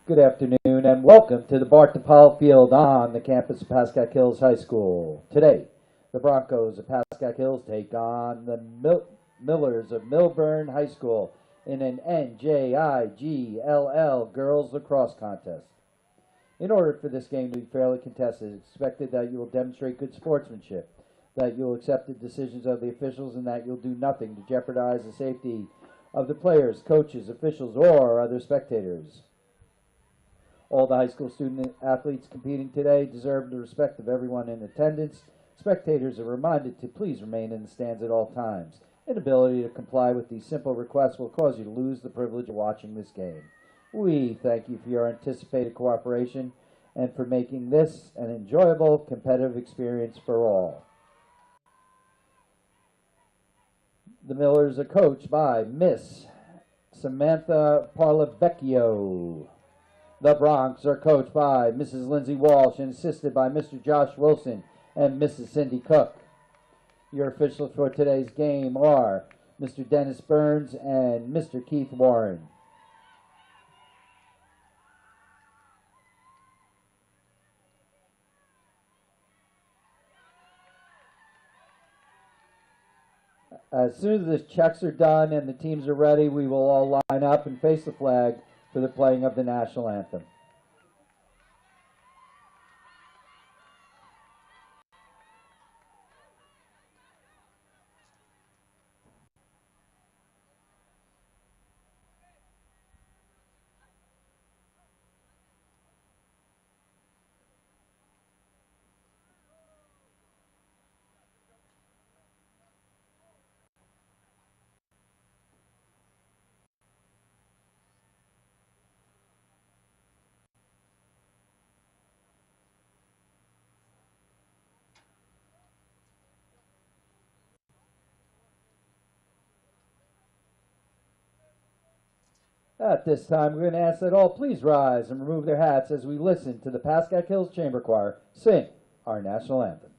Good afternoon and welcome to the Bart DePaul Field on the campus of Pascack Hills High School. Today, the Broncos of Pascack Hills take on the Millers of Millburn High School in an NJIGLL Girls Lacrosse Contest. In order for this game to be fairly contested, it's expected that you will demonstrate good sportsmanship, that you will accept the decisions of the officials, and that you'll do nothing to jeopardize the safety of the players, coaches, officials, or other spectators. All the high school student athletes competing today deserve the respect of everyone in attendance. Spectators are reminded to please remain in the stands at all times. Inability to comply with these simple requests will cause you to lose the privilege of watching this game. We thank you for your anticipated cooperation and for making this an enjoyable, competitive experience for all. The Millers are coached by Miss Samantha Parlavecchio. The Bronx are coached by Mrs. Lindsay Walsh and assisted by Mr. Josh Wilson and Mrs. Cindy Cook. Your officials for today's game are Mr. Dennis Burns and Mr. Keith Warren. As soon as the checks are done and the teams are ready, we will all line up and face the flag for the playing of the national anthem. At this time, we're going to ask that all please rise and remove their hats as we listen to the Pascack Hills Chamber Choir sing our national anthem.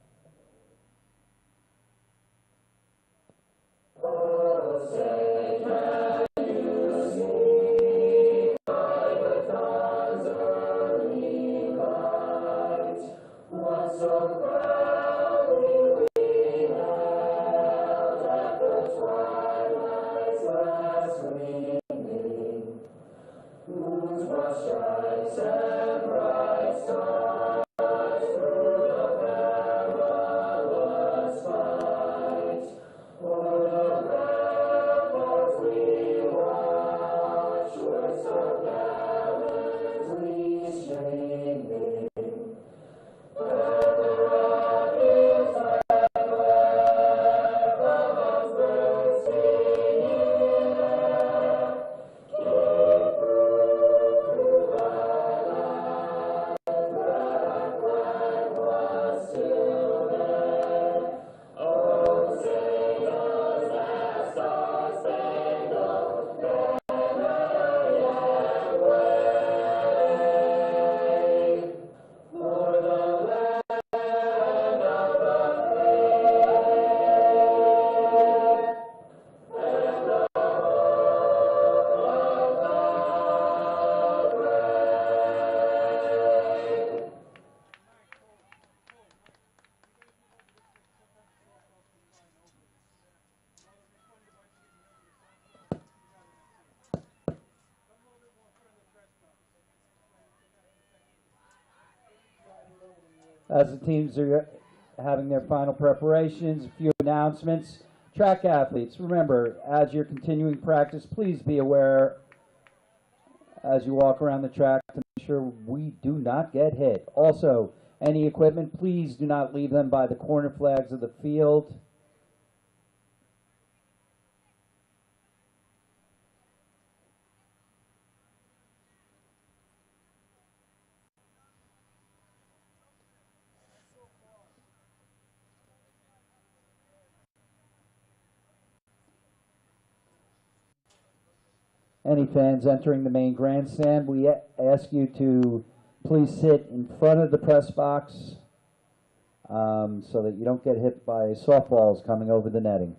As the teams are having their final preparations, a few announcements. Track athletes, remember, as you're continuing practice, please be aware as you walk around the track to make sure we do not get hit. Also, any equipment, please do not leave them by the corner flags of the field. Any fans entering the main grandstand, we ask you to please sit in front of the press box so that you don't get hit by softballs coming over the netting.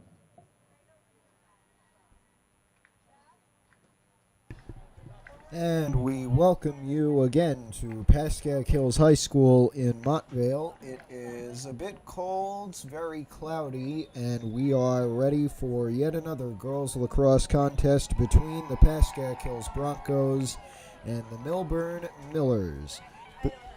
And we welcome you again to Pascack Hills High School in Montvale. It is a bit cold, very cloudy, and we are ready for yet another girls lacrosse contest between the Pascack Hills Broncos and the Millburn Millers.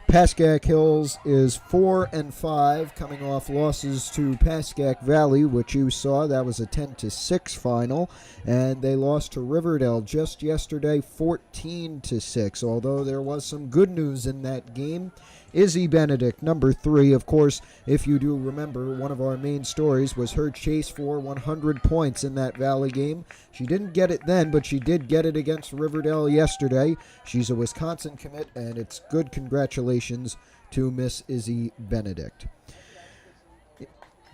Pascack Hills is 4-5, coming off losses to Pascack Valley, which you saw. That was a 10-6 final, and they lost to Riverdale just yesterday, 14-6. Although there was some good news in that game. Izzy Benedict, number 3, of course, if you do remember, one of our main stories was her chase for 100 points in that Valley game. She didn't get it then, but she did get it against Riverdale yesterday. She's a Wisconsin commit, and it's good congratulations to Miss Izzy Benedict.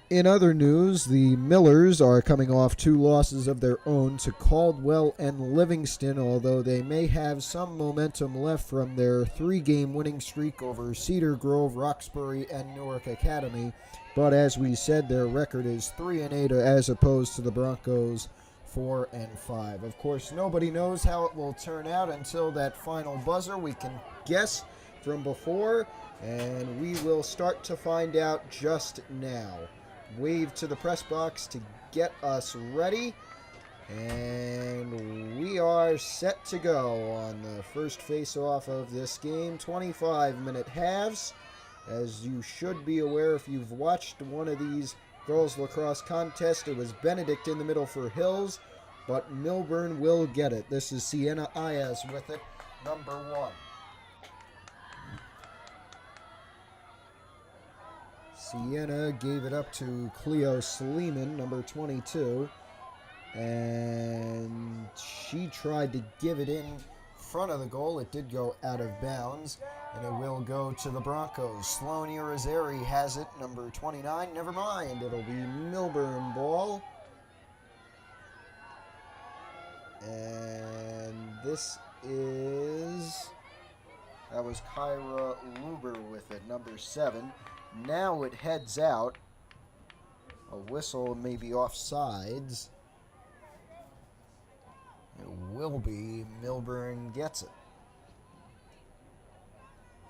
In other news, the Millers are coming off 2 losses of their own to Caldwell and Livingston, although they may have some momentum left from their 3-game winning streak over Cedar Grove, Roxbury, and Newark Academy. But as we said, their record is 3-8 as opposed to the Broncos 4-5. Of course, nobody knows how it will turn out until that final buzzer. We can guess from before, and we will start to find out just now. Wave to the press box to get us ready, and we are set to go on the first face-off of this game. 25-minute halves. As you should be aware if you've watched one of these girls lacrosse contests, it was Benedict in the middle for Hills, but Millburn will get it. This is Sienna Ayaz with it, number 1. Sienna gave it up to Cleo Sleeman, number 22, and she tried to give it in front of the goal. It did go out of bounds, and it will go to the Broncos. Sloan Irizarry has it, number 29. Never mind, it'll be Millburn ball. And this is... that was Kyra Luber with it, number 7. Now it heads out. A whistle may be offsides. It will be. Millburn gets it.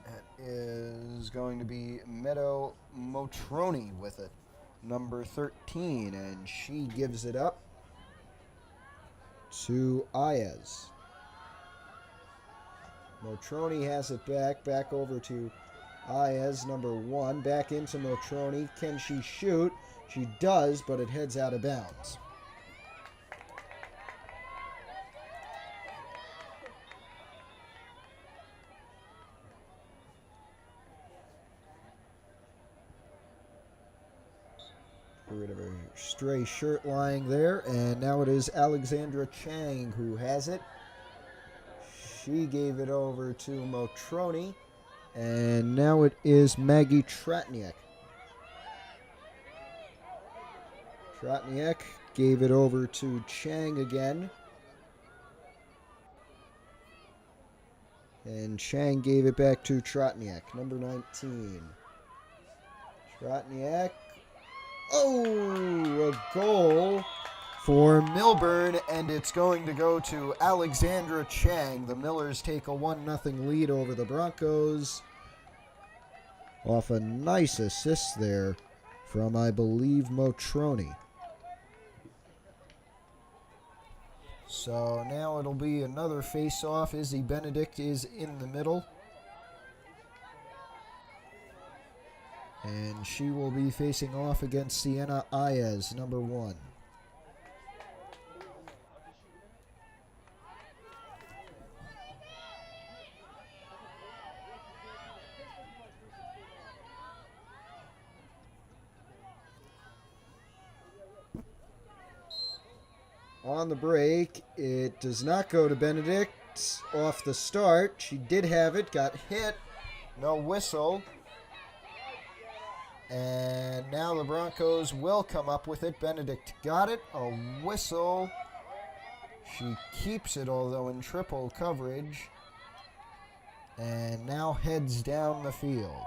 That is going to be Meadow Motroni with it, number 13, and she gives it up to Ayaz. Motroni has it back over to Ayaz, number 1, back into Motroni. Can she shoot? She does, but it heads out of bounds. Rid of her stray shirt lying there, and now it is Alexandra Chang who has it. She gave it over to Motroni. And now it is Maggie Tratniak. Tratniak gave it over to Chang again. And Chang gave it back to Tratniak, number 19. Tratniak. Oh, a goal for Millburn, and it's going to go to Alexandra Chang. The Millers take a 1-0 lead over the Broncos off a nice assist there from, I believe, Motroni. So now it'll be another face-off. Izzy Benedict is in the middle, and she will be facing off against Sienna Ayaz, number 1. On the break, it does not go to Benedict off the start. She did have it, got hit, no whistle. And now the Broncos will come up with it. Benedict got it, a whistle. She keeps it, although in triple coverage. And now heads down the field.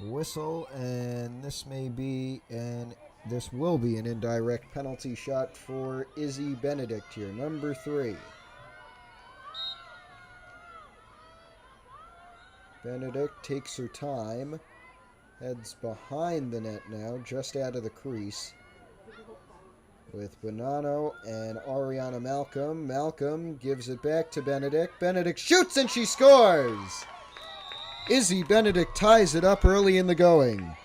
Whistle, and this may be an This will be an indirect penalty shot for Izzy Benedict here, number 3. Benedict takes her time, heads behind the net now, just out of the crease, with Bonanno and Ariana Malcolm. Malcolm gives it back to Benedict. Benedict shoots and she scores! Izzy Benedict ties it up early in the going.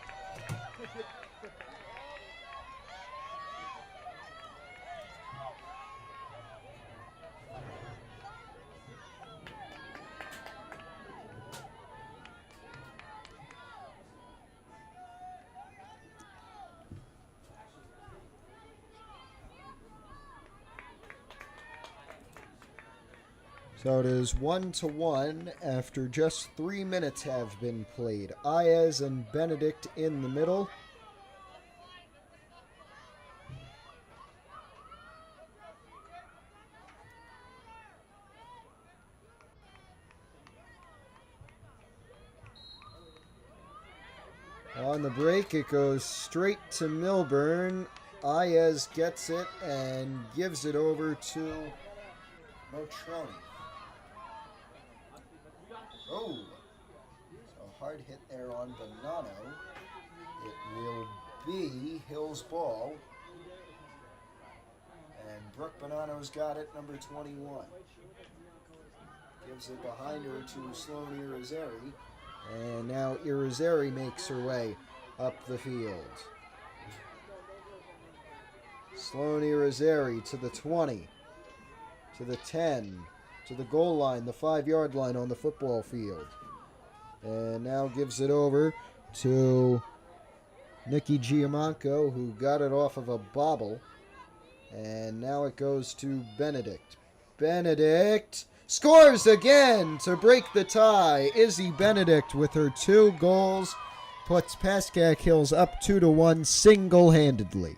So it is 1-1 after just 3 minutes have been played. Ayez and Benedict in the middle. On the break, it goes straight to Millburn. Ayez gets it and gives it over to Motroni. Oh, so hard hit there on Bonanno. It will be Hill's ball. And Brooke Bonanno's got it, number 21. Gives it behind her to Sloane Irizarry. And now Irizarry makes her way up the field. Sloane Irizarry to the 20, to the 10, to the goal line, the 5-yard line on the football field. And now gives it over to Nikki Giamanco, who got it off of a bobble. And now it goes to Benedict. Benedict scores again to break the tie. Izzy Benedict with her 2 goals puts Pascack Hills up 2-1 single-handedly.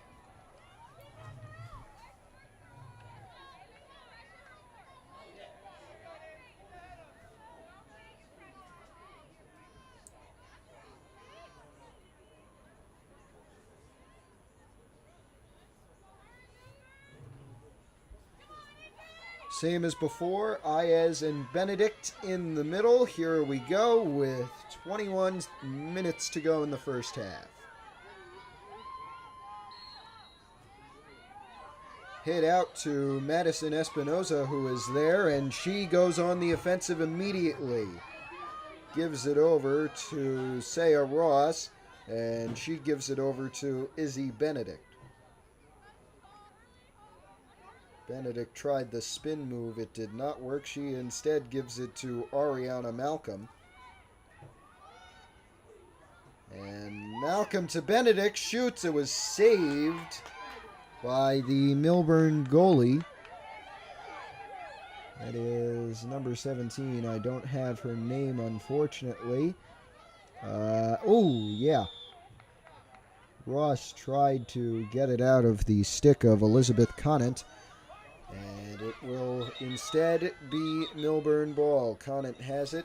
Same as before, Ayez and Benedict in the middle. Here we go with 21 minutes to go in the first half. Hit out to Madison Espinoza, who is there, and she goes on the offensive immediately. Gives it over to Saya Ross, and she gives it over to Izzy Benedict. Benedict tried the spin move. It did not work. She instead gives it to Ariana Malcolm. And Malcolm to Benedict shoots. It was saved by the Millburn goalie. That is number 17. I don't have her name, unfortunately. Yeah. Ross tried to get it out of the stick of Elizabeth Conant. And it will instead be Millburn ball. Conant has it.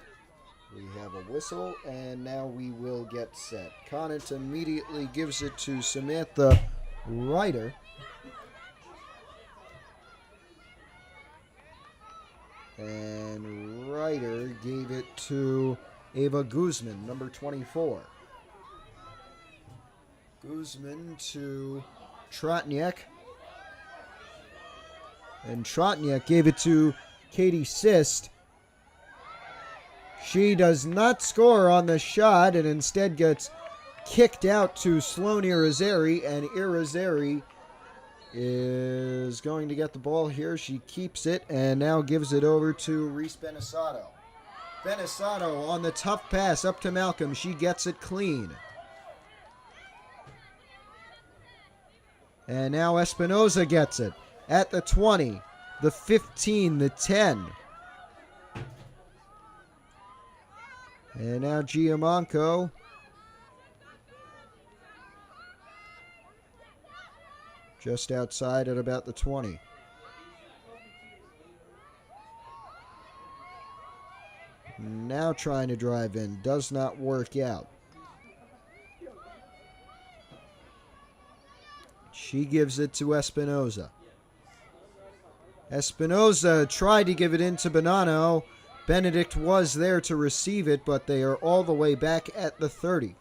We have a whistle, and now we will get set. Conant immediately gives it to Samantha Ryder. And Ryder gave it to Ava Guzman, number 24. Guzman to Trotniak. And Trotniak gave it to Katie Sist. She does not score on the shot and instead gets kicked out to Sloane Irizarry. And Irizarry is going to get the ball here. She keeps it and now gives it over to Reese Benesato. Benesato on the tough pass up to Malcolm. She gets it clean. And now Espinoza gets it. At the 20, the 15, the 10. And now Giamanco. Just outside at about the 20. Now trying to drive in. Does not work out. She gives it to Espinoza. Espinoza tried to give it into Bonanno. Benedict was there to receive it, but they are all the way back at the 30.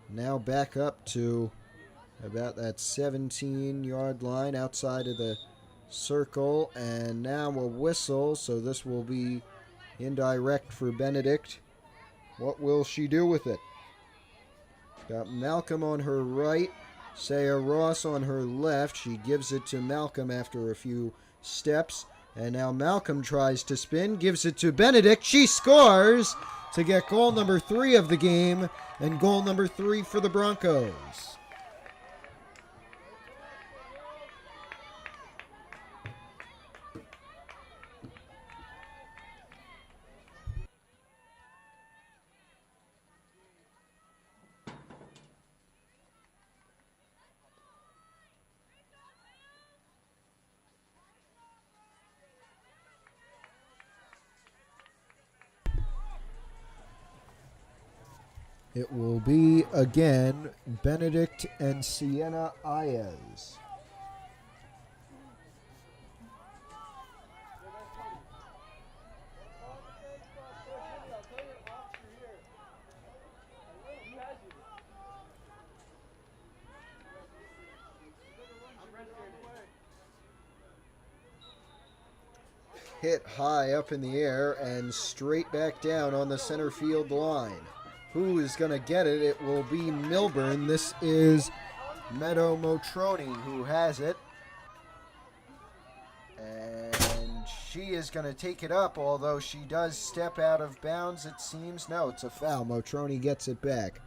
Now back up to about that 17-yard line outside of the circle. And now a whistle, so this will be indirect for Benedict. What will she do with it? Got Malcolm on her right, Saya Ross on her left. She gives it to Malcolm after a few steps. And now Malcolm tries to spin, gives it to Benedict. She scores to get goal number 3 of the game and goal number 3 for the Broncos. It will be, again, Benedict and Sienna Ayez. Hit high up in the air and straight back down on the center field line. Who is going to get it? It will be Millburn. This is Meadow Motroni who has it. And she is going to take it up, although she does step out of bounds, it seems. No, it's a foul. Motroni gets it back.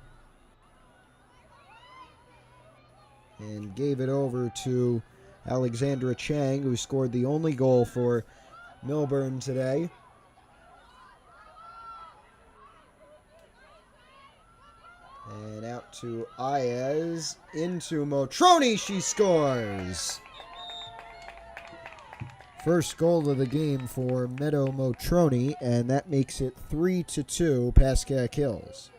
And gave it over to Alexandra Chang, who scored the only goal for Millburn today. And out to Ayez, into Motroni, she scores! First goal of the game for Meadow Motroni, and that makes it 3-2 Pascack Hills.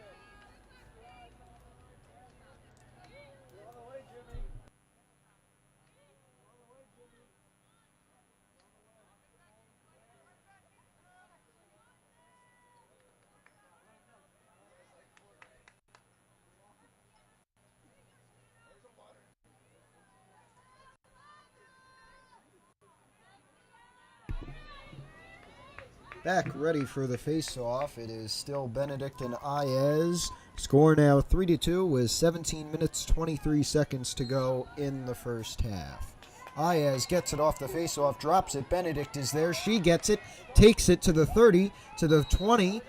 Back ready for the face-off. It is still Benedict and Ayez. Score now 3-2 with 17 minutes, 23 seconds to go in the first half. Ayez gets it off the face-off, drops it. Benedict is there. She gets it, takes it to the 30, to the 20.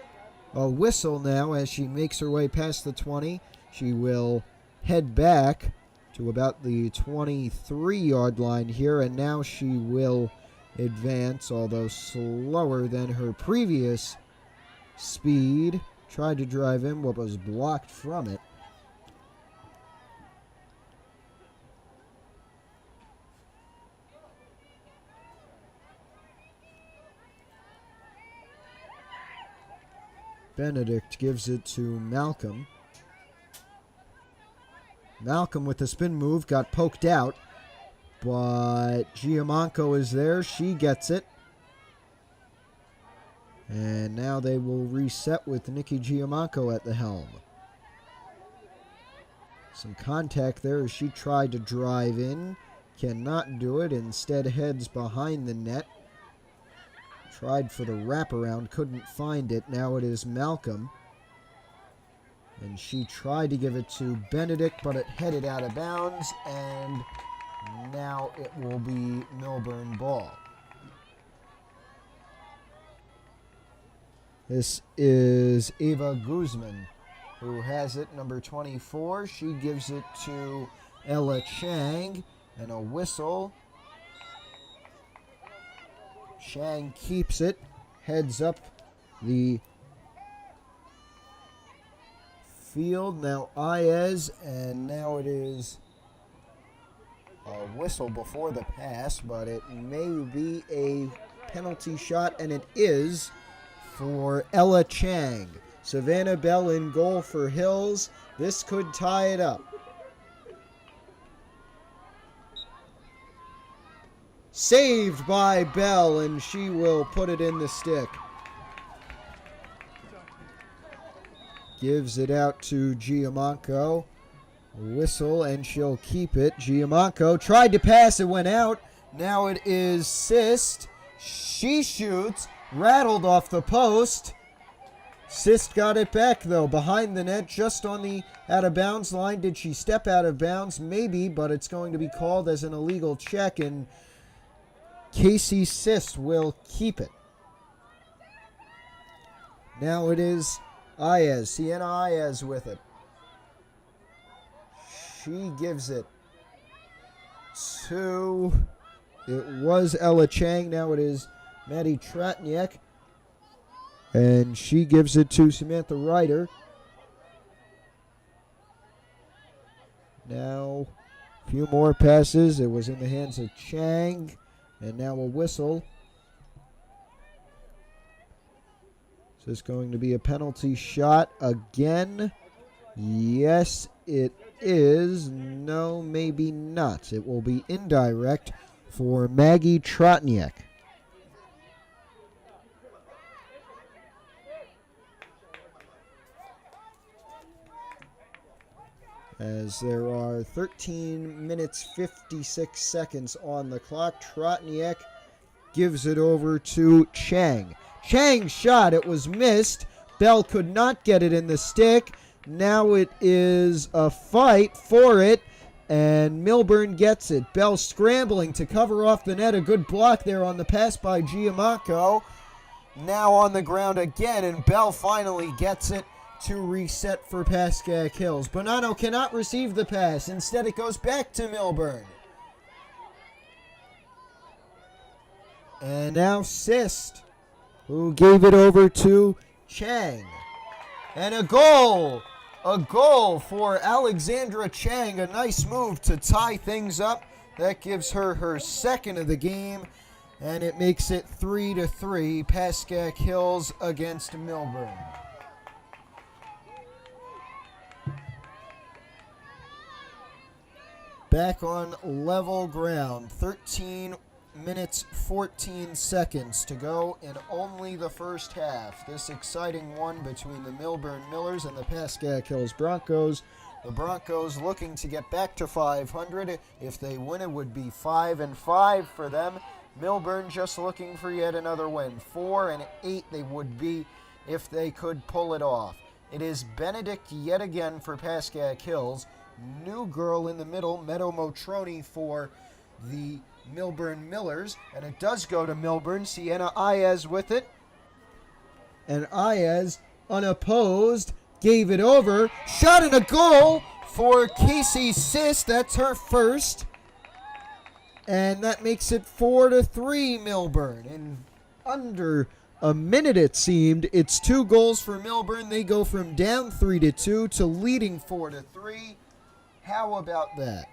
A whistle now as she makes her way past the 20. She will head back to about the 23-yard line here, and now she will advance, although slower than her previous speed. Tried to drive in what was blocked from it. Benedict gives it to Malcolm. Malcolm with the spin move got poked out, but Giamanco is there. She gets it. And now they will reset with Nikki Giamanco at the helm. Some contact there as she tried to drive in. Cannot do it. Instead heads behind the net. Tried for the wraparound. Couldn't find it. Now it is Malcolm. And she tried to give it to Benedict, but it headed out of bounds. And now it will be Millburn ball. This is Eva Guzman who has it, number 24. She gives it to Ella Chang, and a whistle. Chang keeps it, heads up the field. Now Ayez, and now it is a whistle before the pass, but it may be a penalty shot, and it is for Ella Chang. Savannah Bell in goal for Hills. This could tie it up. Saved by Bell, and she will put it in the stick. Gives it out to Giamanco. Whistle, and she'll keep it. Giamanco tried to pass, it went out. Now it is Sist. She shoots, rattled off the post. Sist got it back, though, behind the net, just on the out-of-bounds line. Did she step out of bounds? Maybe, but it's going to be called as an illegal check, and Casey Sist will keep it. Now it is Ayaz, Sienna Ayaz with it. She gives it to, it was Ella Chang, now it is Maddie Tratniak. And she gives it to Samantha Ryder. Now, a few more passes. It was in the hands of Chang. And now a whistle. Is this going to be a penalty shot again? Yes, it is. No, maybe not. It will be indirect for Maggie Trotniak. As there are 13 minutes 56 seconds on the clock, Trotniak gives it over to Chang. Chang's shot, it was missed. Bell could not get it in the stick. Now it is a fight for it, and Millburn gets it. Bell scrambling to cover off the net. A good block there on the pass by Giamanco. Now on the ground again, and Bell finally gets it to reset for Pascack Hills. Bonanno cannot receive the pass. Instead, it goes back to Millburn. And now Sist, who gave it over to Chang. And a goal! A goal for Alexandra Chang. A nice move to tie things up. That gives her her second of the game. And it makes it 3-3. Pascack Hills against Millburn. Back on level ground. 13 minutes, 14 seconds to go in only the first half. This exciting one between the Millburn Millers and the Pascack Hills Broncos. The Broncos looking to get back to 500. If they win, it would be 5-5 for them. Millburn just looking for yet another win. 4-8 they would be if they could pull it off. It is Benedict yet again for Pascack Hills. New girl in the middle, Meadow Motroni for the Millburn Millers, and it does go to Millburn. Sienna Ayaz with it, and Ayaz, unopposed, gave it over. Shot and a goal for Casey Sist. That's her first, and that makes it 4-3 Millburn. In under a minute, it seemed. It's 2 goals for Millburn. They go from down 3-2 to leading 4-3. How about that?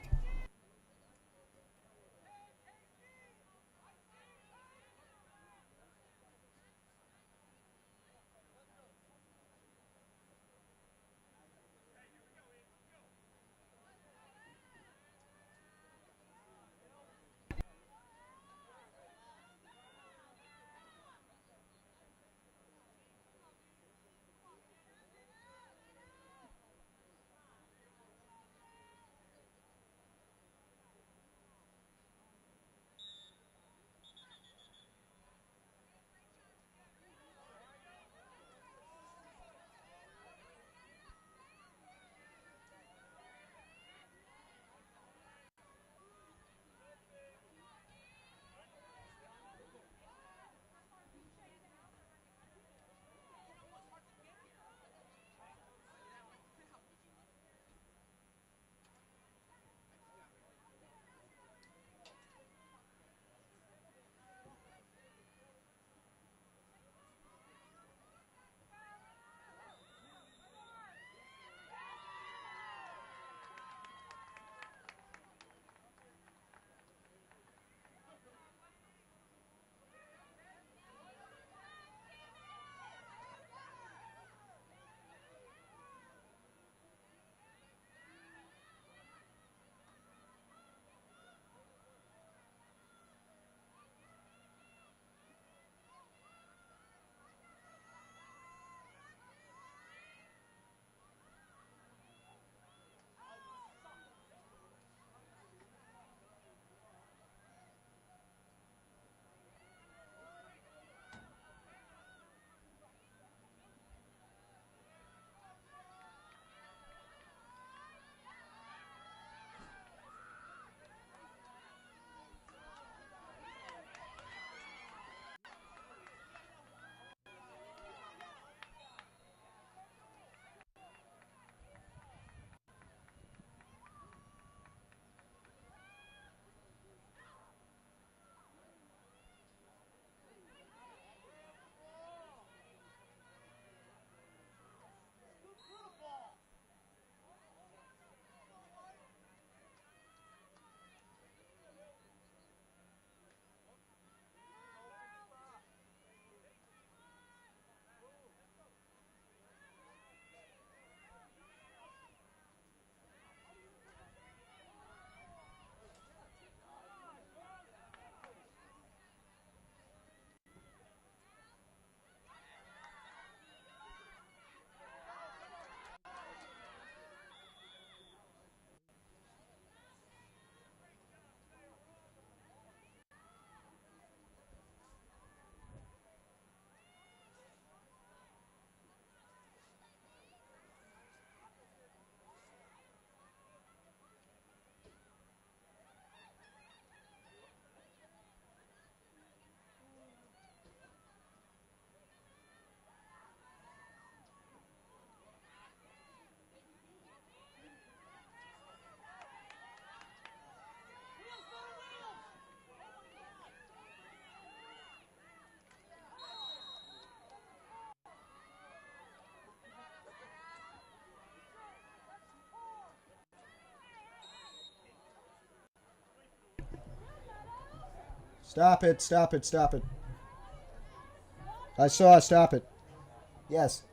Stop it, stop it, stop it. I saw, stop it. Yes.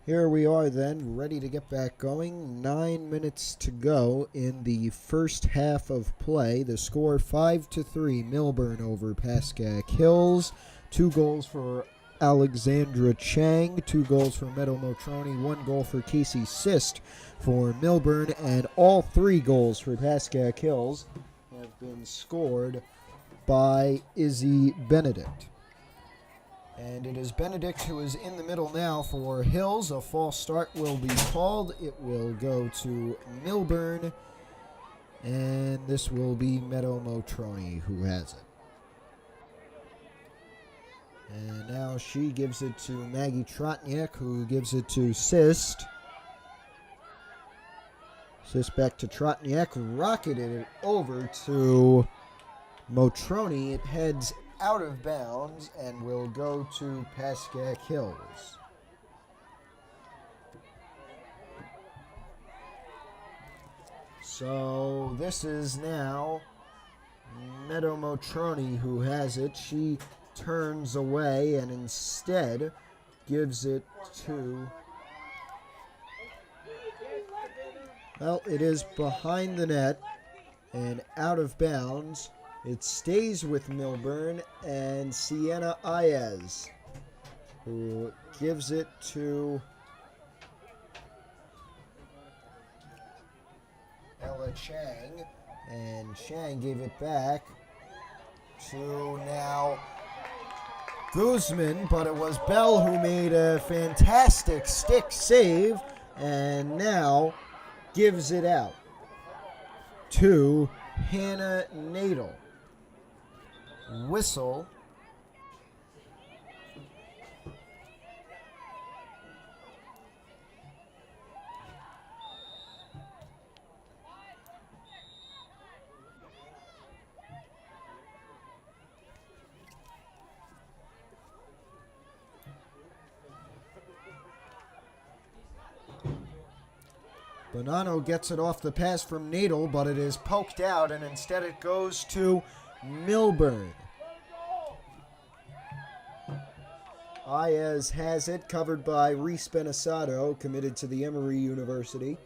Here we are then, ready to get back going. 9 minutes to go in the first half of play. The score 5-3, Millburn over Pascack Hills. 2 goals for Alexandra Chang, 2 goals for Meadow Motroni, 1 goal for Casey Sist for Millburn, and all 3 goals for Pascack Hills have been scored by Izzy Benedict. And it is Benedict who is in the middle now for Hills. A false start will be called. It will go to Millburn. And this will be Meadow Motroni who has it. And now she gives it to Maggie Trotniak, who gives it to Sist. Sist back to Trotniak, rocketed it over to Motroni. It heads out of bounds and will go to Pascack Hills. So this is now Meadow Motroni who has it. She turns away and instead gives it to, well, it is behind the net and out of bounds. It stays with Millburn and Sienna Ayez, who gives it to Ella Chang, and Chang gave it back to now Guzman, but it was Bell who made a fantastic stick save and now gives it out to Hannah Nadel. Whistle. Bonanno gets it off the pass from Nadel, but it is poked out, and instead it goes to Millburn. Ayez has it, covered by Reese Benasato, committed to the Emory University.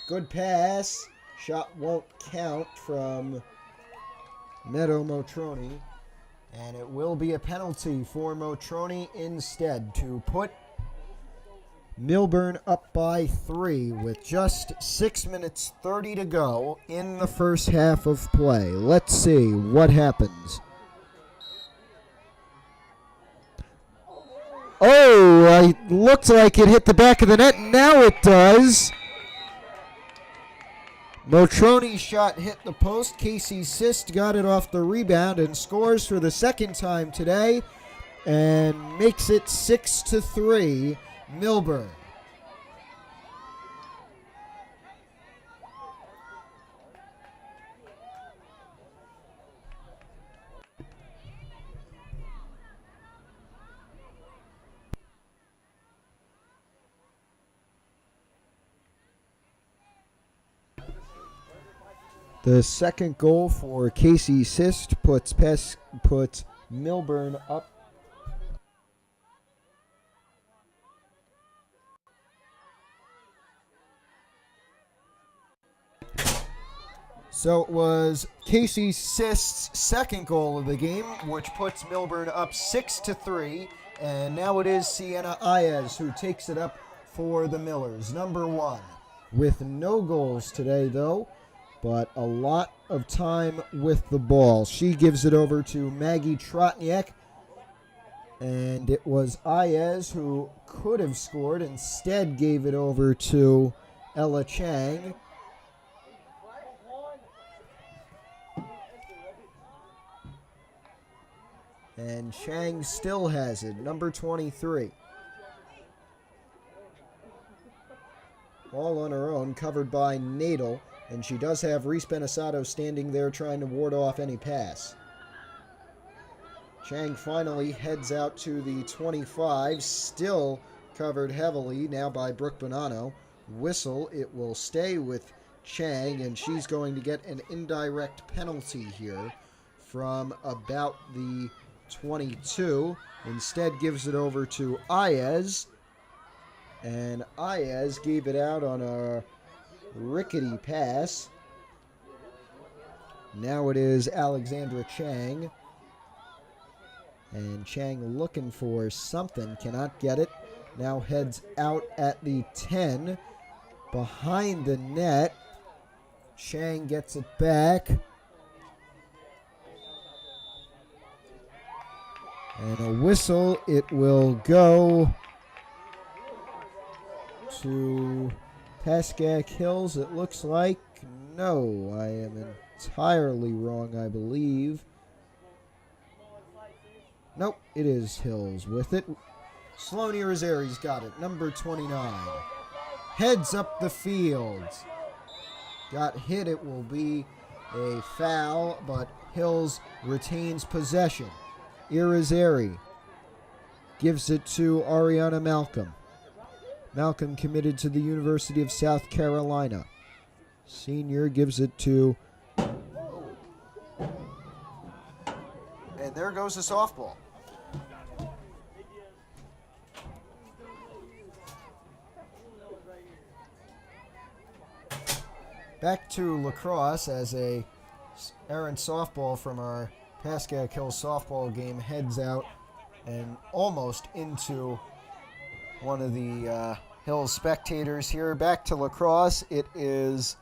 Good pass. Shot won't count from Meadow Motroni. And it will be a penalty for Motroni instead to put Millburn up by 3 with just 6 minutes 30 to go in the first half of play. Let's see what happens. Oh, it looked like it hit the back of the net. Now it does. Motroni's shot hit the post. Casey Sist got it off the rebound and scores for the second time today and makes it 6-3 Millburn. The second goal for Casey Sist puts Millburn up. So it was Casey Sist's second goal of the game, which puts Millburn up 6-3. And now it is Sienna Ayez who takes it up for the Millers, number 1. With no goals today, though, but a lot of time with the ball. She gives it over to Maggie Trotniak, and it was Ayez who could have scored, instead gave it over to Ella Chang. And Chang still has it, number 23. All on her own, covered by Nadel. And she does have Reese Benasato standing there trying to ward off any pass. Chang finally heads out to the 25, still covered heavily now by Brooke Bonanno. Whistle, it will stay with Chang, and she's going to get an indirect penalty here from about the 22. Instead gives it over to Ayez, and Ayez gave it out on a rickety pass. Now it is Alexandra Chang. And Chang looking for something, cannot get it. Now heads out at the 10. Behind the net. Chang gets it back. And a whistle, it will go to Pascack Hills, it looks like. No, I am entirely wrong, I believe. Nope, it is Hills with it. Sloane Irizarry's got it, number 29. Heads up the field. Got hit, it will be a foul, but Hills retains possession. Irizarry gives it to Ariana Malcolm. Malcolm committed to the University of South Carolina. Senior gives it to... And there goes the softball. Back to lacrosse as a errant softball from our Pascack Hills softball game heads out and almost into one of the Hills spectators here. Back to lacrosse. It is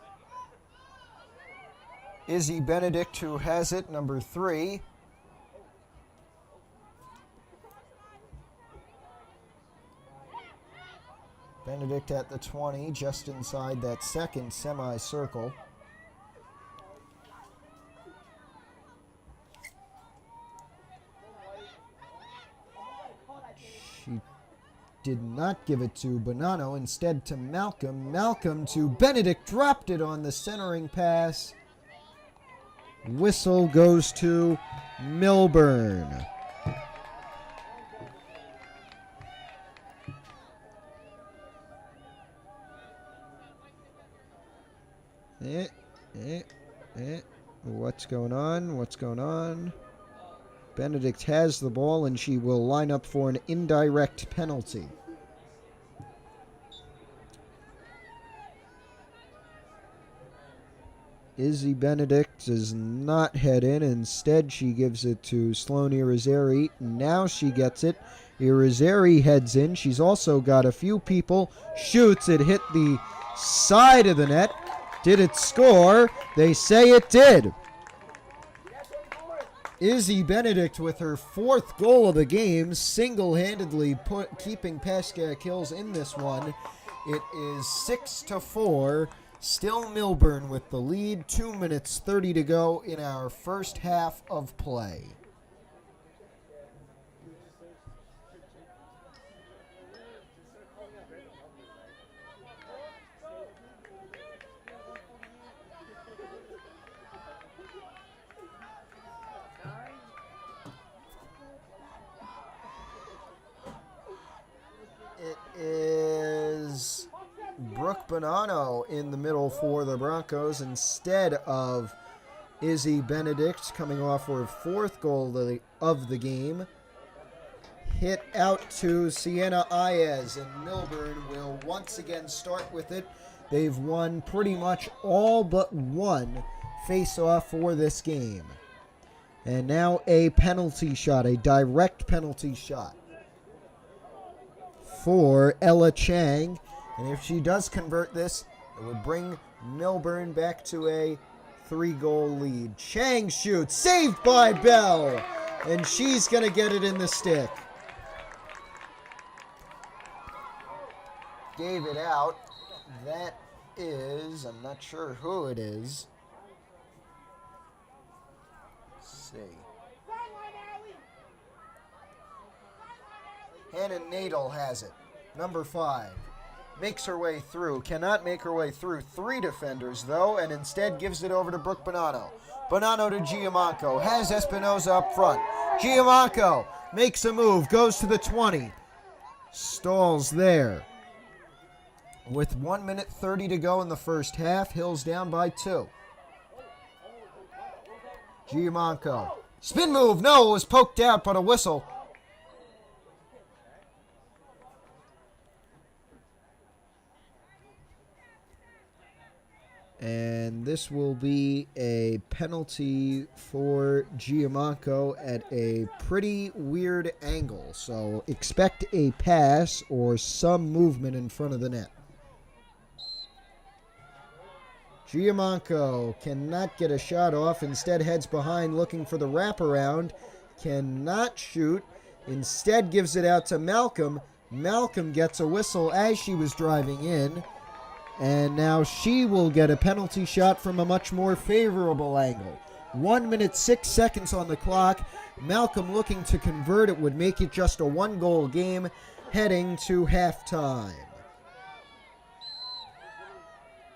Izzy Benedict who has it, number 3. Benedict at the 20, just inside that second semicircle. She did not give it to Bonanno, instead to Malcolm. Malcolm to Benedict, dropped it on the centering pass. Whistle goes to Millburn. What's going on? What's going on? Benedict has the ball, and she will line up for an indirect penalty. Izzy Benedict does not head in. Instead, she gives it to Sloane Irizarry. Now she gets it. Irizarry heads in. She's also got a few people. Shoots. It hit the side of the net. Did it score? They say it did. Izzy Benedict with her 4th goal of the game, single-handedly keeping Pascack Hills in this one. It is 6-4. Still Millburn with the lead. 2 minutes 30 to go in our first half of play. It is Brooke Bonanno in the middle for the Broncos instead of Izzy Benedict, coming off her 4th goal of the game. Hit out to Sienna Ayez, and Millburn will once again start with it. They've won pretty much all but one face-off for this game. And now a penalty shot, a direct penalty shot for Ella Chang. And if she does convert this, it would bring Millburn back to a 3-goal lead. Chang shoots, saved by Bell, and she's going to get it in the stick. Gave it out. That is, I'm not sure who it is. Let's see. Hannah Nadel has it. Number 5. Makes her way through. Cannot make her way through 3 defenders, though, and instead gives it over to Brooke Bonanno. Bonanno to Giammanco. Has Espinoza up front. Giammanco makes a move. Goes to the 20. Stalls there. With 1 minute 30 to go in the first half, Hills down by 2. Giammanco. Spin move. No, it was poked out, but a whistle. And this will be a penalty for Giammanco at a pretty weird angle. So expect a pass or some movement in front of the net. Giammanco cannot get a shot off. Instead heads behind looking for the wraparound. Cannot shoot. Instead gives it out to Malcolm. Malcolm gets a whistle as she was driving in. And now she will get a penalty shot from a much more favorable angle. 1 minute 6 seconds on the clock. Malcolm looking to convert. It would make it just a 1-goal game heading to halftime.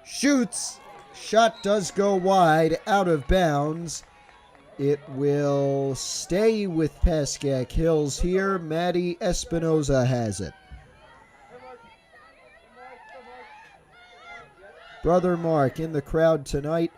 Shoots. Shot does go wide, out of bounds. It will stay with Pascack Hills here. Maddie Espinoza has it. Brother Mark in the crowd tonight.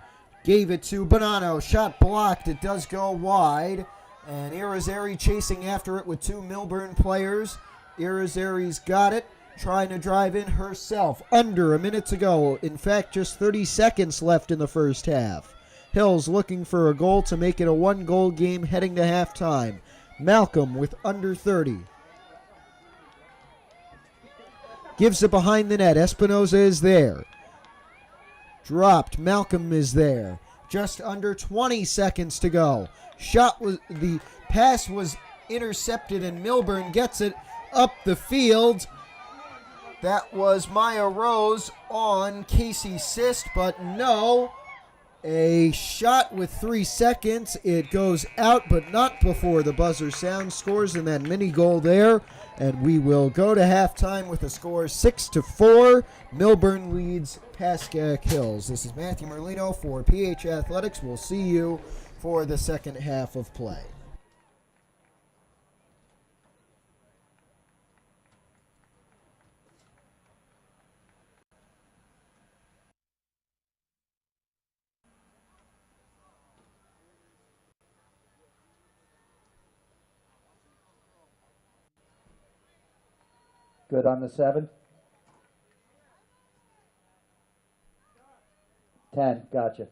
Gave it to Bonanno. Shot blocked. It does go wide. And Irizarry chasing after it with 2 Millburn players. Irizarry's got it. Trying to drive in herself. Under a minute to go. In fact, just 30 seconds left in the first half. Hills looking for a goal to make it a 1-goal game heading to halftime. Malcolm with under 30. Gives it behind the net. Espinoza is there. Dropped. Malcolm is there. Just under 20 seconds to go. The pass was intercepted and Millburn gets it up the field. That was Maya Rose on Casey Sist, but no. A shot with 3 seconds. It goes out, but not before the buzzer sounds. Scores in that mini goal there. And we will go to halftime with a score 6-4. Millburn leads Pascack Hills. This is Matthew Merlino for PH Athletics. We'll see you for the second half of play. Good on the 7. 10, gotcha.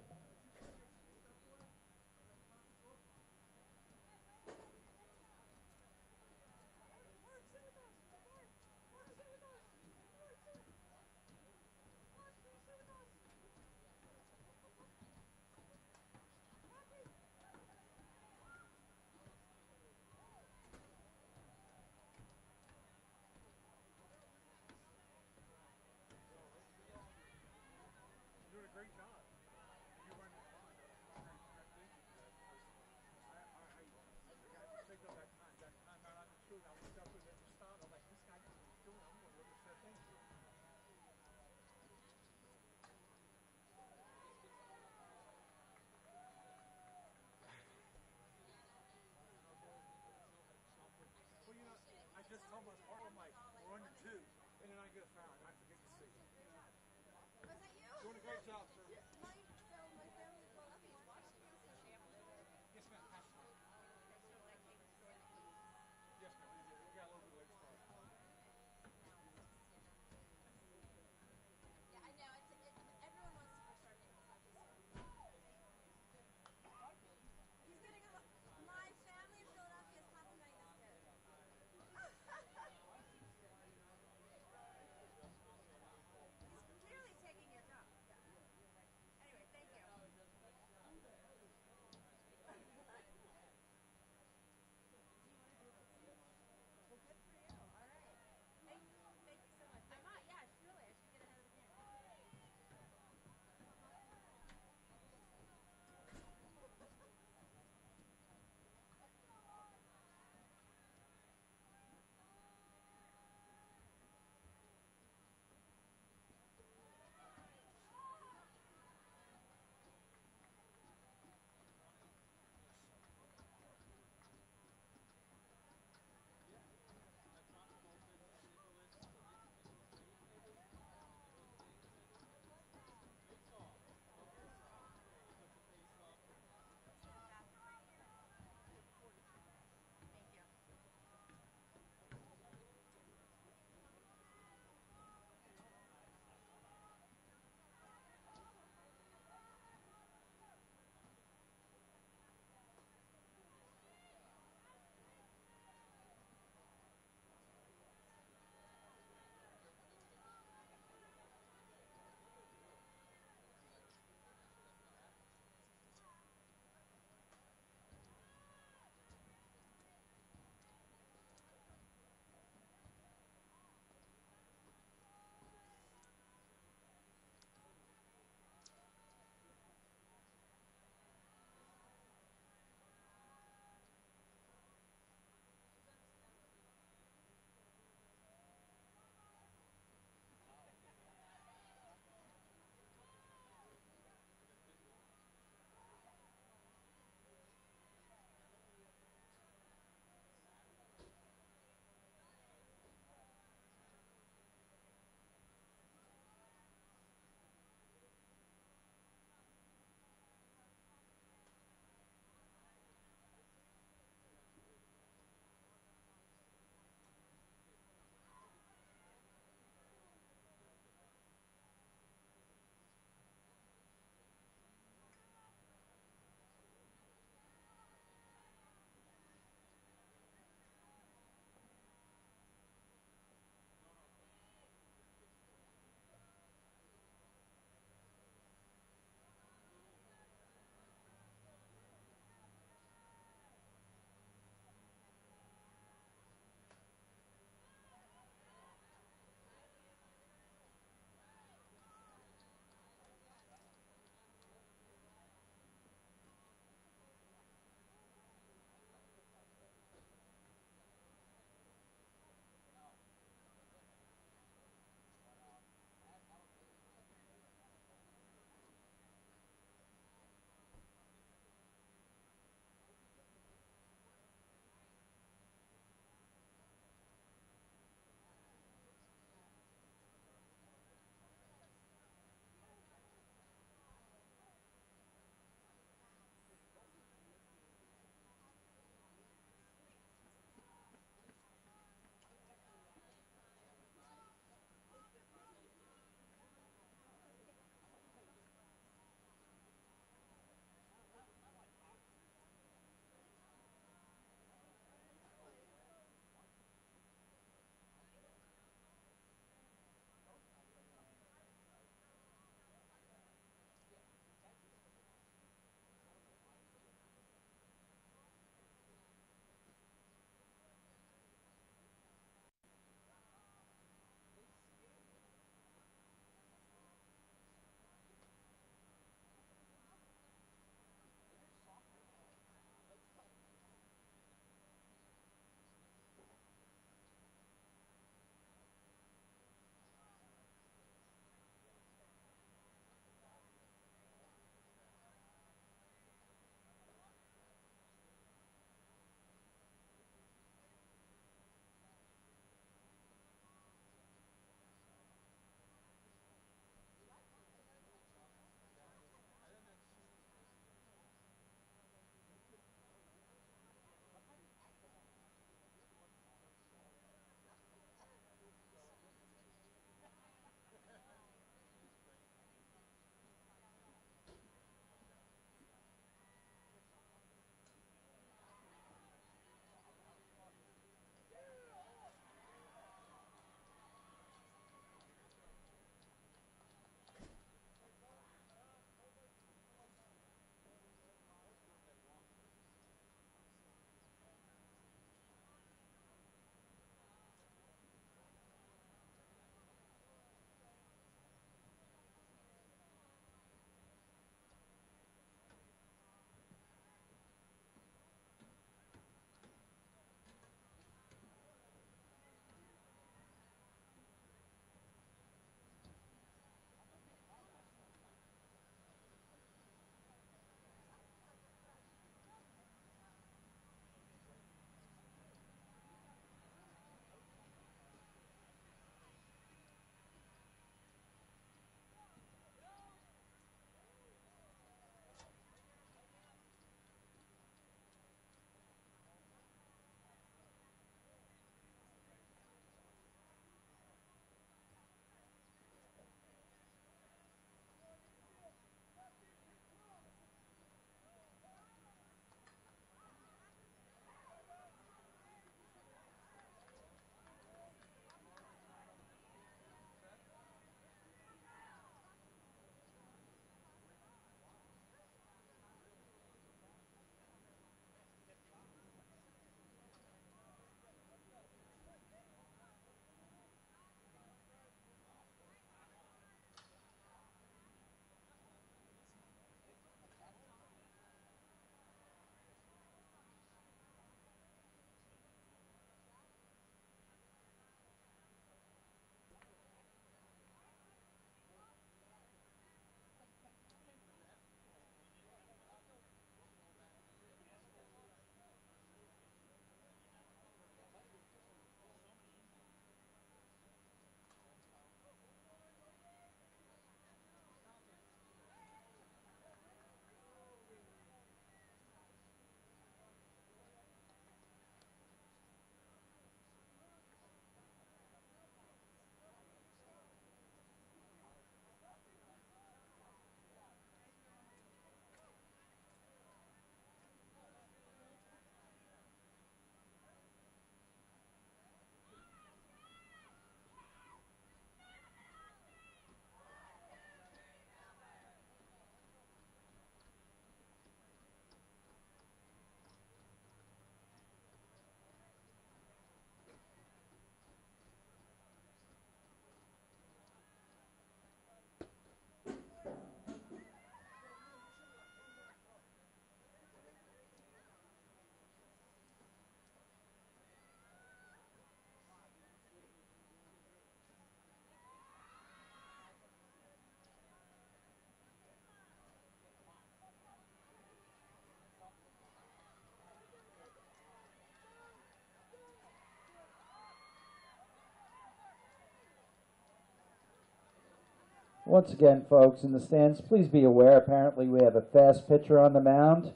Once again, folks in the stands, please be aware, apparently we have a fast pitcher on the mound,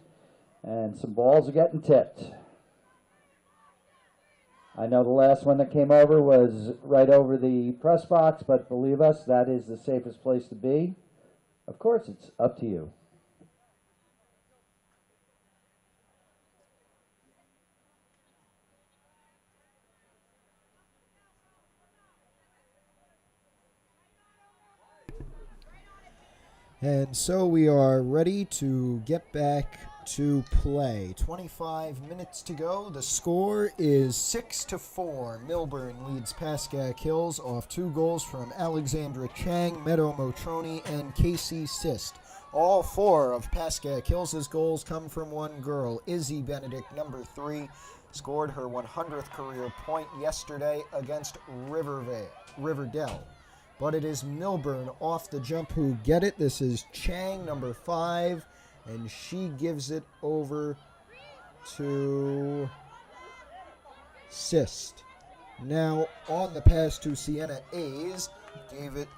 and some balls are getting tipped. I know the last one that came over was right over the press box, but believe us, that is the safest place to be. Of course, it's up to you. And so we are ready to get back to play. 25 minutes to go. The score is 6-4. Millburn leads Pascack Hills off 2 goals from Alexandra Chang, Meadow Motroni, and Casey Sist. All 4 of Pascack Hills' goals come from one girl. Izzy Benedict, number 3, scored her 100th career point yesterday against Riverdale. But it is Millburn off the jump who get it. This is Chang, number 5, and she gives it over to Sist. Now, on the pass to Sienna A's, gave it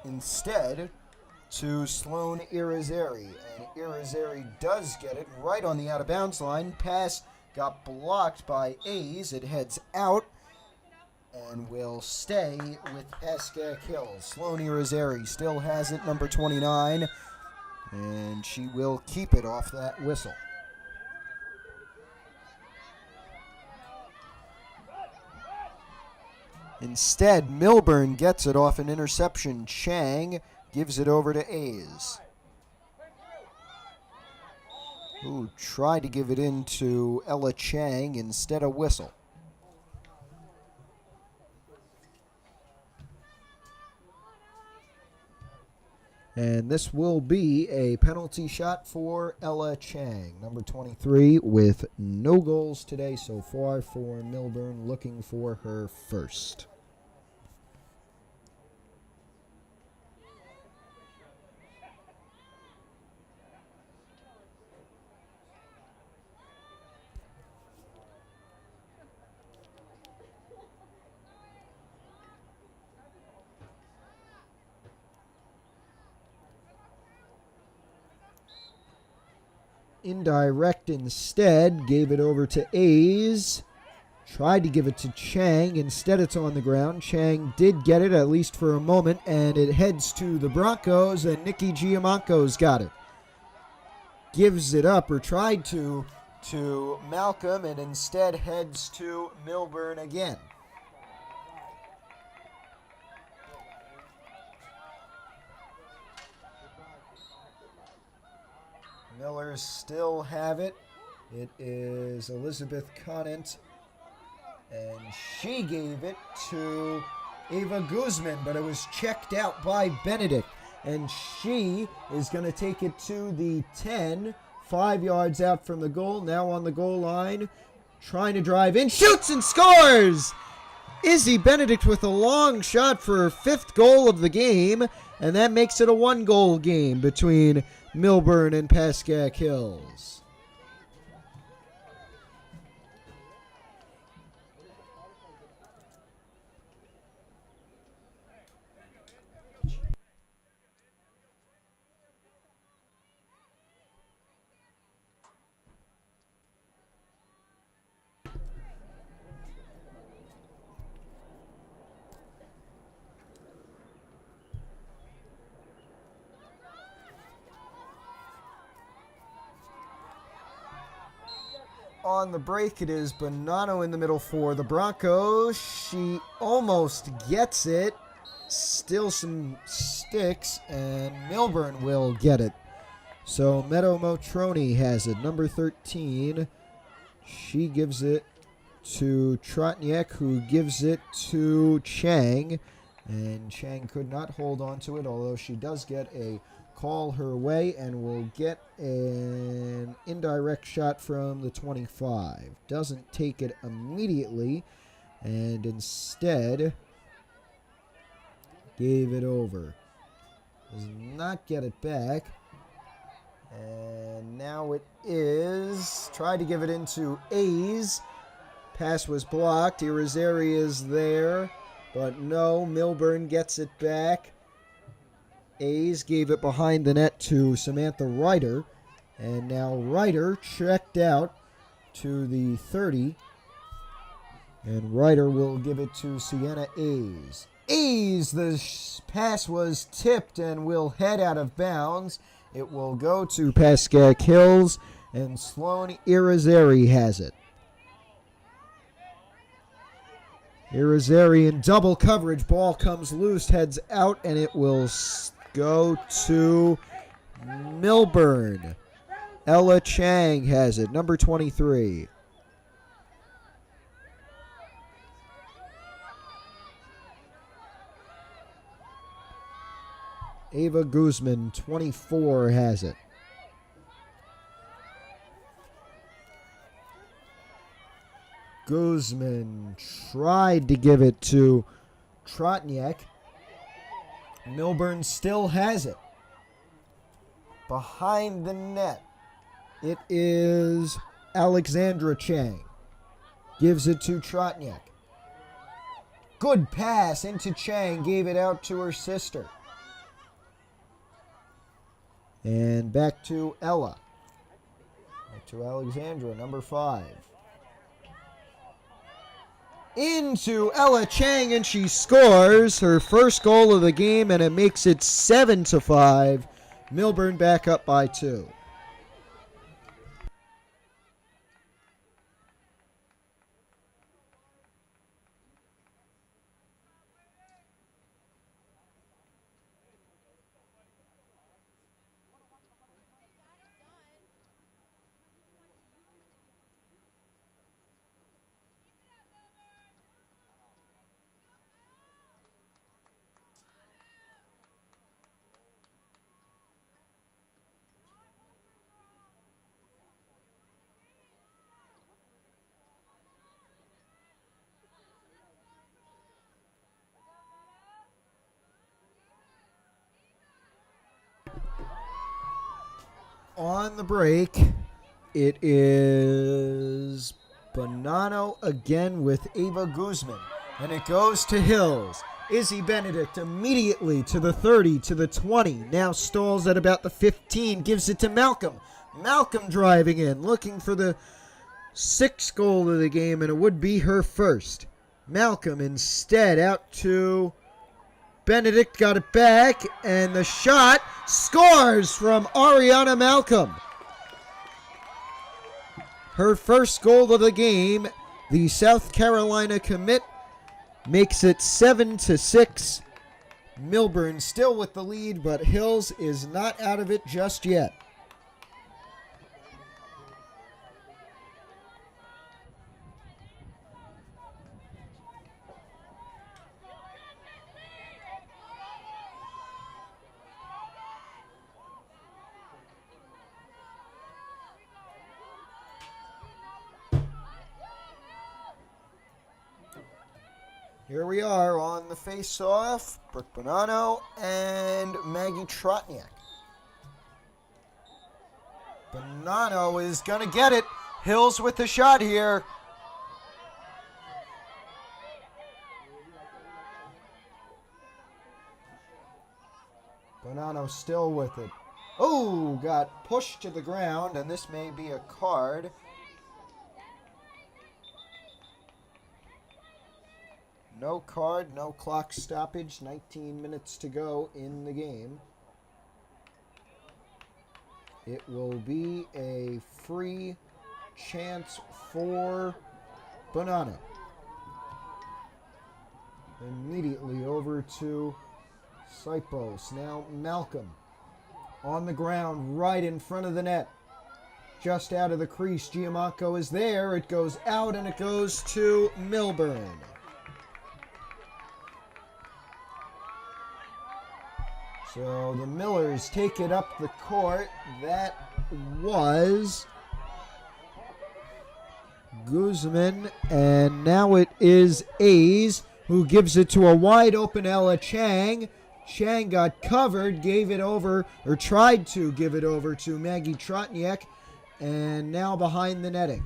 instead to Sloan Irizarry. And Irizarry does get it right on the out-of-bounds line. Pass got blocked by A's. It heads out and will stay with Pascack Hills. Sloan Irizarry still has it, number 29, and she will keep it off that whistle. Instead, Millburn gets it off an interception. Chang gives it over to A's, who tried to give it into Ella Chang, instead a whistle. And this will be a penalty shot for Ella Chang, number 23, with no goals today so far for Millburn, looking for her first. Indirect instead, gave it over to A's. Tried to give it to Chang. Instead, it's on the ground. Chang did get it, at least for a moment, and it heads to the Broncos, and Nikki Giamanco's got it. Gives it up, or tried to Malcolm, and instead heads to Millburn again. Millers still have it. It is Elizabeth Conant, and she gave it to Ava Guzman, but it was checked out by Benedict, and she is going to take it to the 10, 5 yards out from the goal, now on the goal line, trying to drive in, shoots and scores! Izzy Benedict with a long shot for her 5th goal of the game, and that makes it a 1-goal game between Millburn and Pascack Hills. On the break, it is Bonanno in the middle for the Broncos. She almost gets it. Still some sticks, and Millburn will get it. So Meadow Motroni has it, number 13. She gives it to Trotniak, who gives it to Chang. And Chang could not hold on to it, although she does get a call her way and will get an indirect shot from the 25. Doesn't take it immediately, and instead gave it over. Does not get it back. And now it is. Tried to give it into A's. Pass was blocked. Irizarry is there, but no. Millburn gets it back. A's gave it behind the net to Samantha Ryder. And now Ryder checked out to the 30. And Ryder will give it to Sienna A's. A's, the pass was tipped and will head out of bounds. It will go to Pascack Hills, and Sloan Irizarry has it. Irizarry in double coverage. Ball comes loose, heads out, and it will go to Millburn. Ella Chang has it, number 23. Ava Guzman, 24, has it. Guzman tried to give it to Trotniak. Millburn still has it. Behind the net, it is Alexandra Chang. Gives it to Trotniak. Good pass into Chang. Gave it out to her sister. And back to Ella. Back to Alexandra, number 5. Into Ella Chang, and she scores her first goal of the game, and it makes it 7-5. Millburn back up by 2. On the break, it is Bonanno again with Ava Guzman. And it goes to Hills. Izzy Benedict immediately to the 30, to the 20. Now stalls at about the 15. Gives it to Malcolm. Malcolm driving in, looking for the 6th goal of the game, and it would be her first. Malcolm instead out to Benedict, got it back, and the shot scores from Ariana Malcolm. Her first goal of the game. The South Carolina commit makes it 7-6. Millburn still with the lead, but Hills is not out of it just yet. Here we are on the face-off. Brooke Bonanno and Maggie Trotniak. Bonanno is going to get it. Hills with the shot here. Bonanno still with it. Oh, got pushed to the ground, and this may be a card. No card, no clock stoppage, 19 minutes to go in the game. It will be a free chance for Bonanno. Immediately over to Sipos. Now Malcolm on the ground right in front of the net. Just out of the crease. Giamacco is there. It goes out and it goes to Millburn. So the Millers take it up the court. That was Guzman. And now it is A's who gives it to a wide open Ella Chang. Chang got covered, gave it over, or tried to give it over to Maggie Trotniak. And now behind the netting.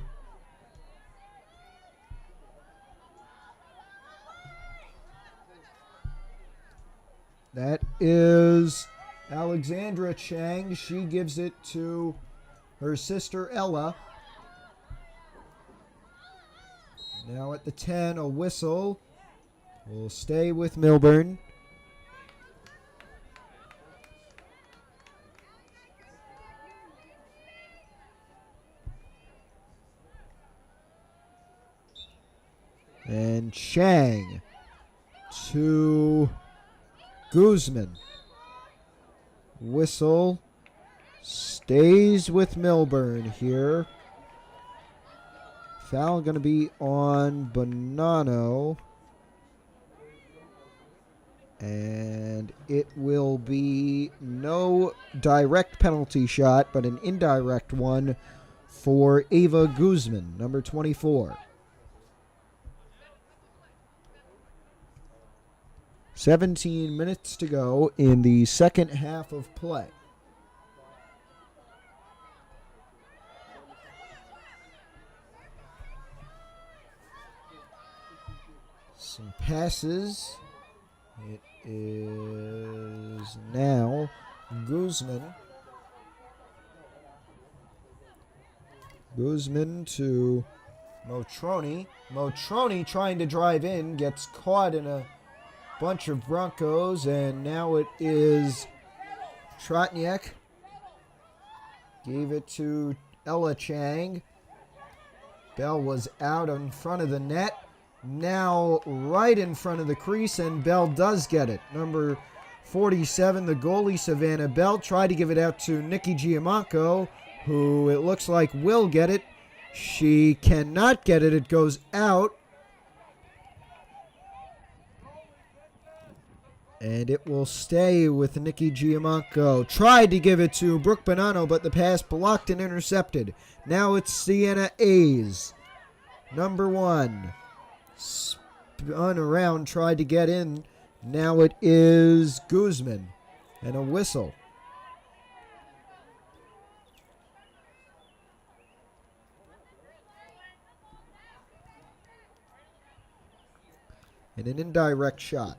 That is Alexandra Chang, she gives it to her sister Ella. Now at the 10, a whistle. Will stay with Millburn. And Chang to Guzman. Whistle stays with Millburn here. Foul going to be on Bonanno. And it will be no direct penalty shot, but an indirect one for Ava Guzman, number 24. 17 minutes to go in the second half of play. Some passes. It is now Guzman. Guzman to Motroni. Motroni trying to drive in, gets caught in a bunch of Broncos, and now it is Trotniak. Gave it to Ella Chang. Bell was out in front of the net. Now right in front of the crease, and Bell does get it. Number 47, the goalie, Savannah Bell, tried to give it out to Nikki Giamanco, who it looks like will get it. She cannot get it. It goes out. And it will stay with Nikki Giamanco. Tried to give it to Brooke Bonanno, but the pass blocked and intercepted. Now it's Sienna A's. Number 1. Spun around, tried to get in. Now it is Guzman. And a whistle. And an indirect shot.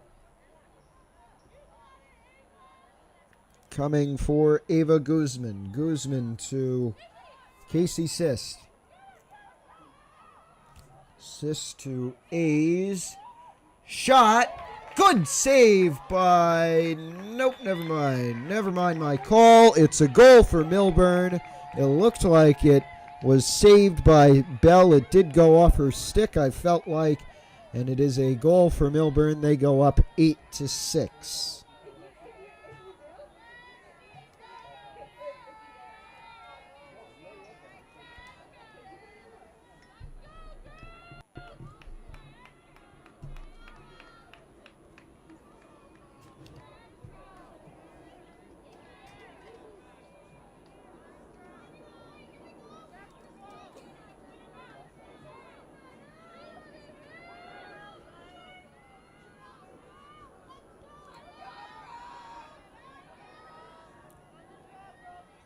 Coming for Ava Guzman. Guzman to Casey Sist. Sist to A's. Shot. Good save by... Nope, never mind. Never mind my call. It's a goal for Millburn. It looked like it was saved by Bell. It did go off her stick, I felt like. And it is a goal for Millburn. They go up 8-6.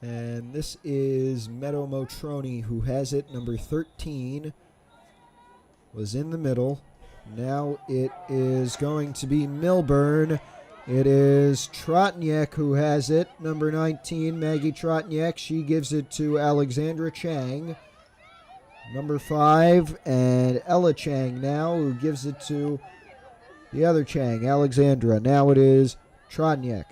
And this is Meadow Motroni who has it. Number 13 was in the middle. Now it is going to be Millburn. It is Trotniak who has it. Number 19, Maggie Trotniak. She gives it to Alexandra Chang. Number 5, and Ella Chang now, who gives it to the other Chang, Alexandra. Now it is Trotniak.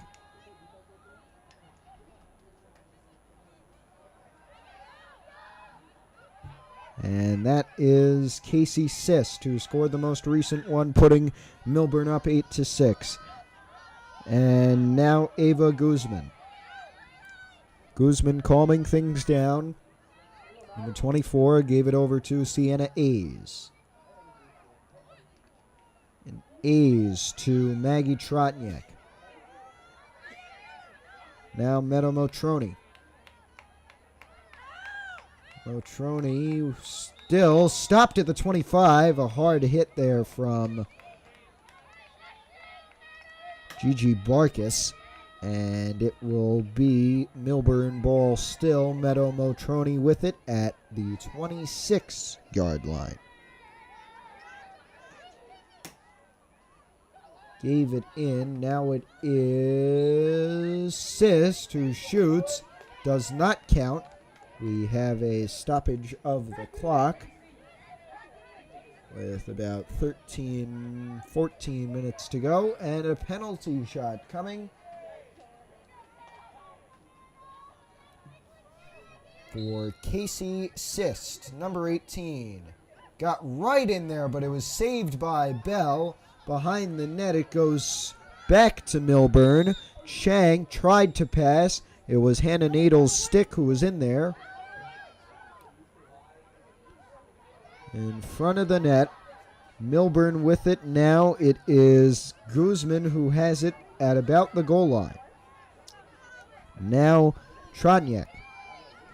And that is Casey Sist, who scored the most recent one, putting Millburn up 8-6. And now Ava Guzman. Guzman calming things down. Number 24 gave it over to Sienna A's. And A's to Maggie Trotniak. Now Meadow Motroni. Motroni still stopped at the 25. A hard hit there from Gigi Barkis. And it will be Millburn ball still. Meadow Motroni with it at the 26-yard line. Gave it in. Now it is Sist who shoots. Does not count. We have a stoppage of the clock with about 14 minutes to go, and a penalty shot coming for Casey Sist, number 18. Got right in there, but it was saved by Bell. Behind the net, it goes back to Millburn. Chang tried to pass. It was Hannah Nadel's stick who was in there. In front of the net. Millburn with it. Now it is Guzman who has it at about the goal line. Now Trodniak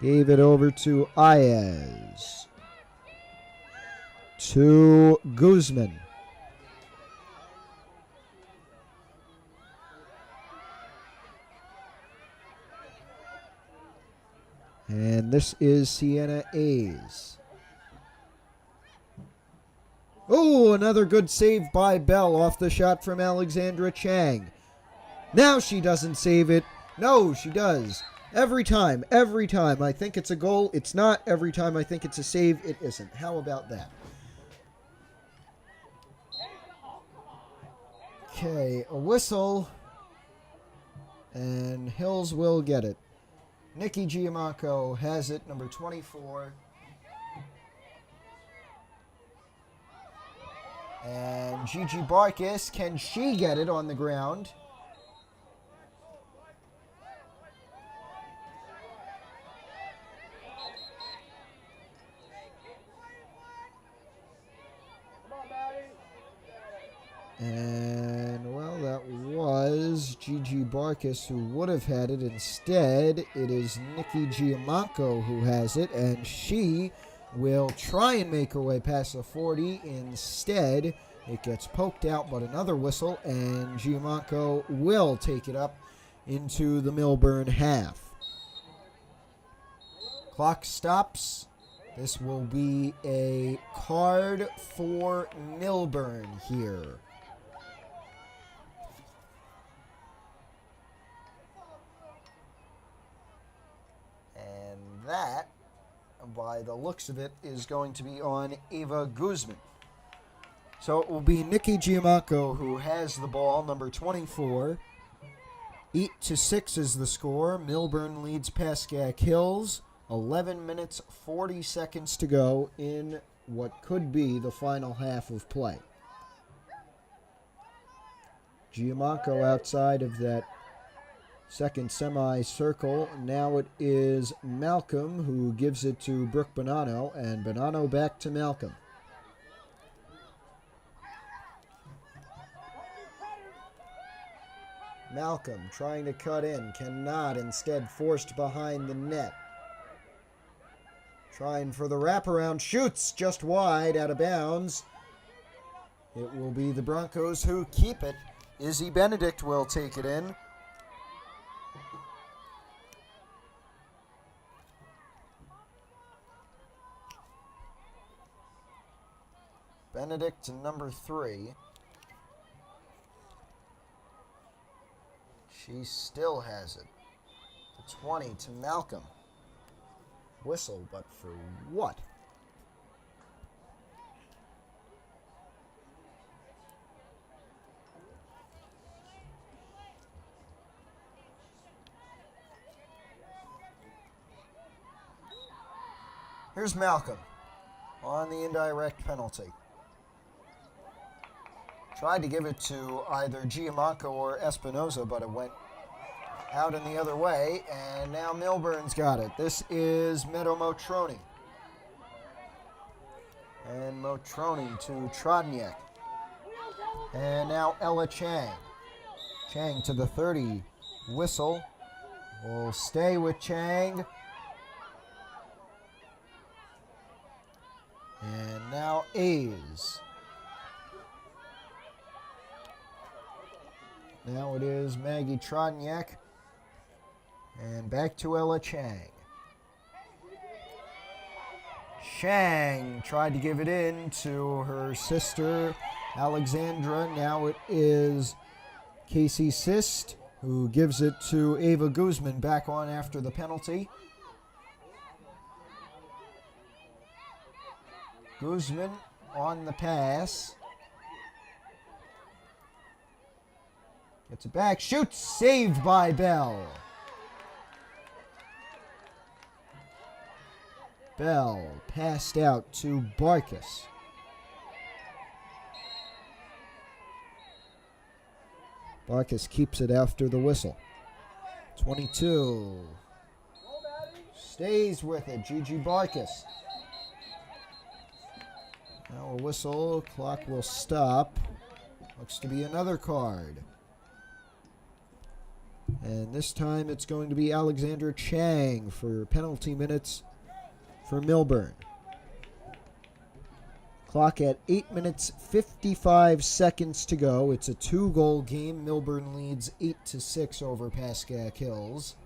gave it over to Ayaz. To Guzman. And this is Sienna A's. Oh, another good save by Bell off the shot from Alexandra Chang. Now she doesn't save it. No, she does. Every time I think it's a goal, it's not. Every time I think it's a save, it isn't. How about that? Okay, a whistle. And Hills will get it. Nikki Giamacco has it, number 24. And Gigi Barkis, can she get it on the ground? And, well, that was Gigi Barkis who would have had it. Instead, it is Nikki Giamacco who has it, and she will try and make her way past the 40. Instead, it gets poked out, but another whistle, and Giamacco will take it up into the Millburn half. Clock stops. This will be a card for Millburn here. And that, by the looks of it, is going to be on Ava Guzman. So it will be Nikki Giamacco who has the ball, number 24. 8-6 is the score. Millburn leads Pascack Hills. 11 minutes, 40 seconds to go in what could be the final half of play. Giamacco outside of that second semicircle. Now it is Malcolm who gives it to Brooke Bonanno, and Bonanno back to Malcolm. Malcolm trying to cut in, cannot, instead forced behind the net. Trying for the wraparound, shoots just wide, out of bounds. It will be the Broncos who keep it. Izzy Benedict will take it in. Benedict to number 3. She still has it. The 20 to Malcolm. Whistle, but for what? Here's Malcolm on the indirect penalty. Tried to give it to either Giamacco or Espinoza, but it went out in the other way, and now Millburn's got it. This is Meadow Motroni. And Motroni to Trodniak. And now Ella Chang. Chang to the 30. Whistle. Will stay with Chang. And now A's. Now it is Maggie Trodniak. And back to Ella Chang. Chang tried to give it in to her sister, Alexandra. Now it is Casey Sist who gives it to Ava Guzman back on after the penalty. Guzman on the pass. Gets it back, shoots, saved by Bell. Bell passed out to Barkas. Barkas keeps it after the whistle. 22. Stays with it, Gigi Barkas. Now a whistle, clock will stop. Looks to be another card. And this time it's going to be Alexandra Chang for penalty minutes for Millburn. Clock at 8 minutes 55 seconds to go. It's a 2-goal game. Millburn leads 8-6 over Pascack Hills.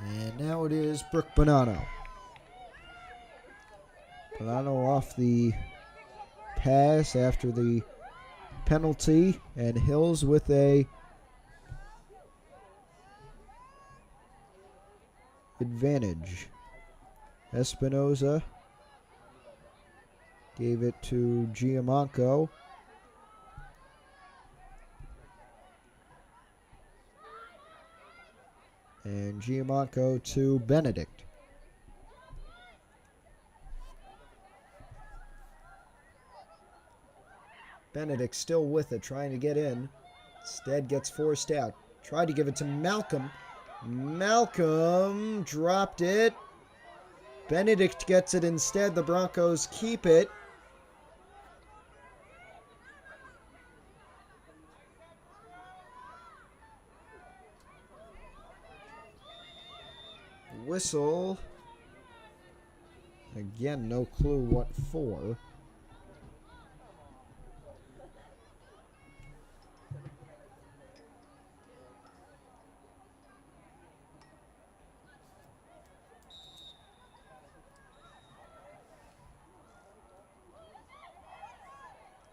And now it is Brooke Bonanno. Bonanno off the pass after the penalty, and Hills with a advantage. Espinoza gave it to Giamanco. And Giamanco to Benedict. Benedict still with it, trying to get in. Instead gets forced out. Tried to give it to Malcolm. Malcolm dropped it. Benedict gets it instead. The Broncos keep it. Whistle. Again, no clue what for.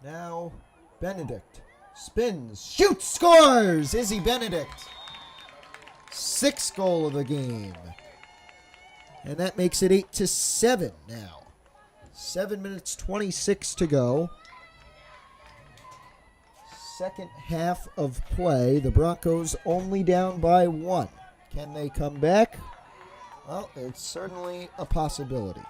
Now, Benedict spins, shoots, scores! Izzy Benedict. 6th goal of the game. And that makes it 8-7 now. 7 minutes 26 to go. Second half of play. The Broncos only down by 1. Can they come back? Well, it's certainly a possibility.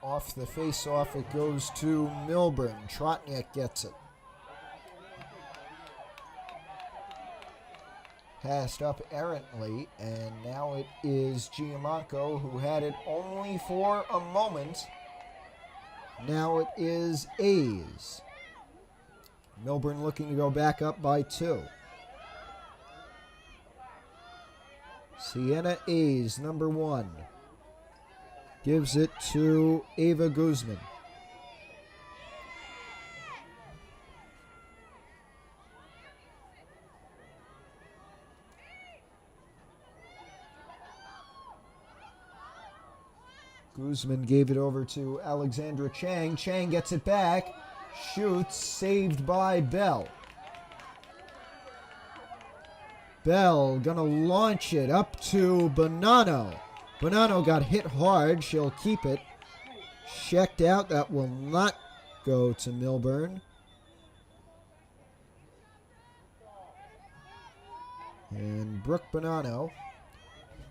Off the face-off, it goes to Millburn. Trotniak gets it. Passed up errantly, and now it is Giamanco who had it only for a moment. Now it is A's. Millburn looking to go back up by 2. Sienna A's, number 1. Gives it to Ava Guzman. Guzman gave it over to Alexandra Chang. Chang gets it back. Shoots. Saved by Bell. Bell gonna launch it up to Bonanno. Bonanno got hit hard. She'll keep it. Checked out. That will not go to Millburn. And Brooke Bonanno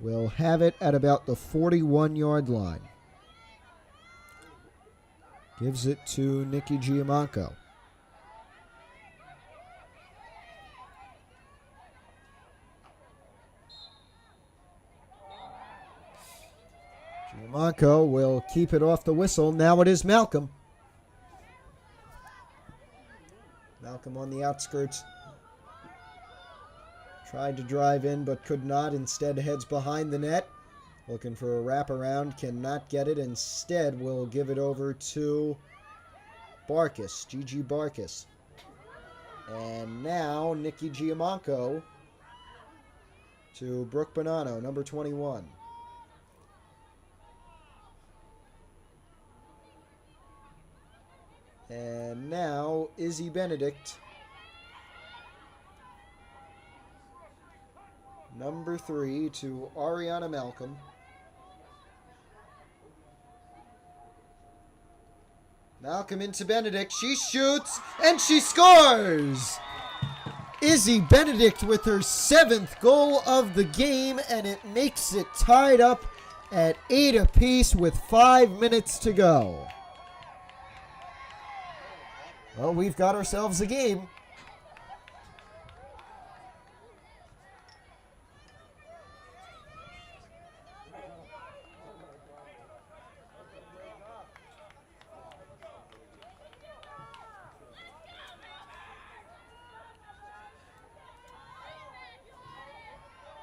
will have it at about the 41-yard line. Gives it to Nikki Giamanco. Giamonco will keep it off the whistle. Now it is Malcolm. Malcolm on the outskirts. Tried to drive in but could not. Instead heads behind the net. Looking for a wraparound. Cannot get it. Instead will give it over to Barkas. Gigi Barkas. And now Nikki Giamonco to Brooke Bonanno, number 21. And now Izzy Benedict, number 3, to Ariana Malcolm. Malcolm into Benedict. She shoots and she scores! Izzy Benedict with her 7th goal of the game, and it makes it tied up at 8 apiece with 5 minutes to go. Well, we've got ourselves a game.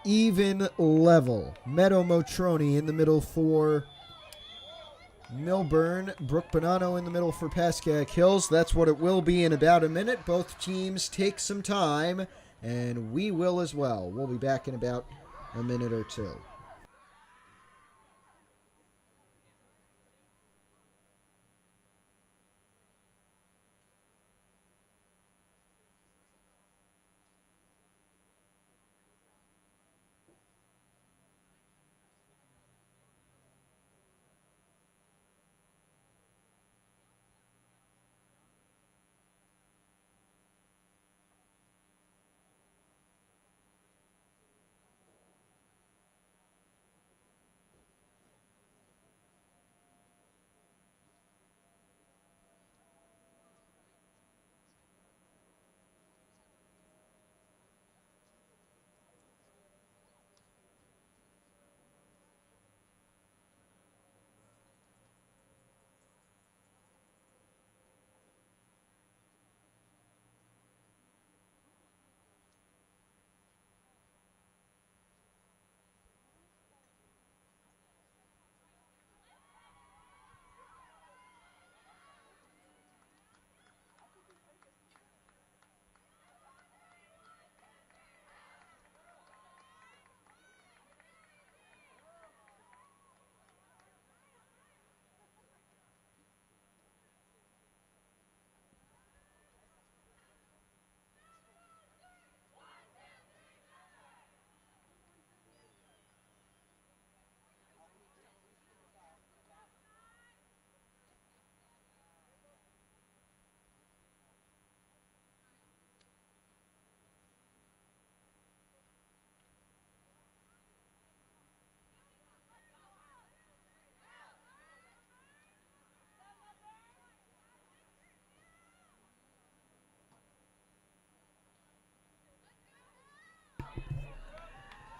Even level. Meadow Motroni in the middle for Millburn. Brooke Bonanno in the middle for Pascack Hills. That's what it will be in about a minute. Both teams take some time, and we will as well. We'll be back in about a minute or two.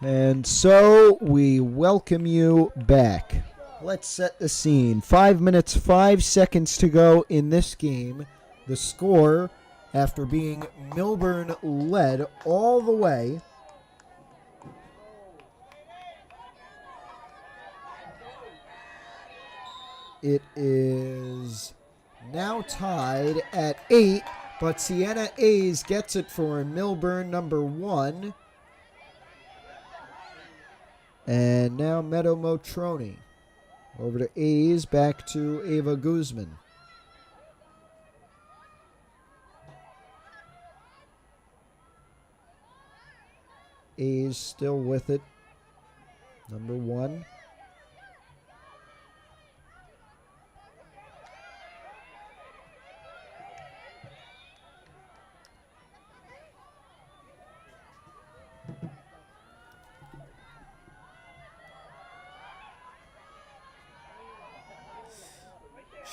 And so we welcome you back. Let's set the scene. 5 minutes, 5 seconds to go in this game. The score, after being Millburn led all the way, it is now tied at 8, but Sienna A's gets it for Millburn, number 1. And now Meadow Motroni. Over to A's, back to Ava Guzman. A's still with it. Number 1.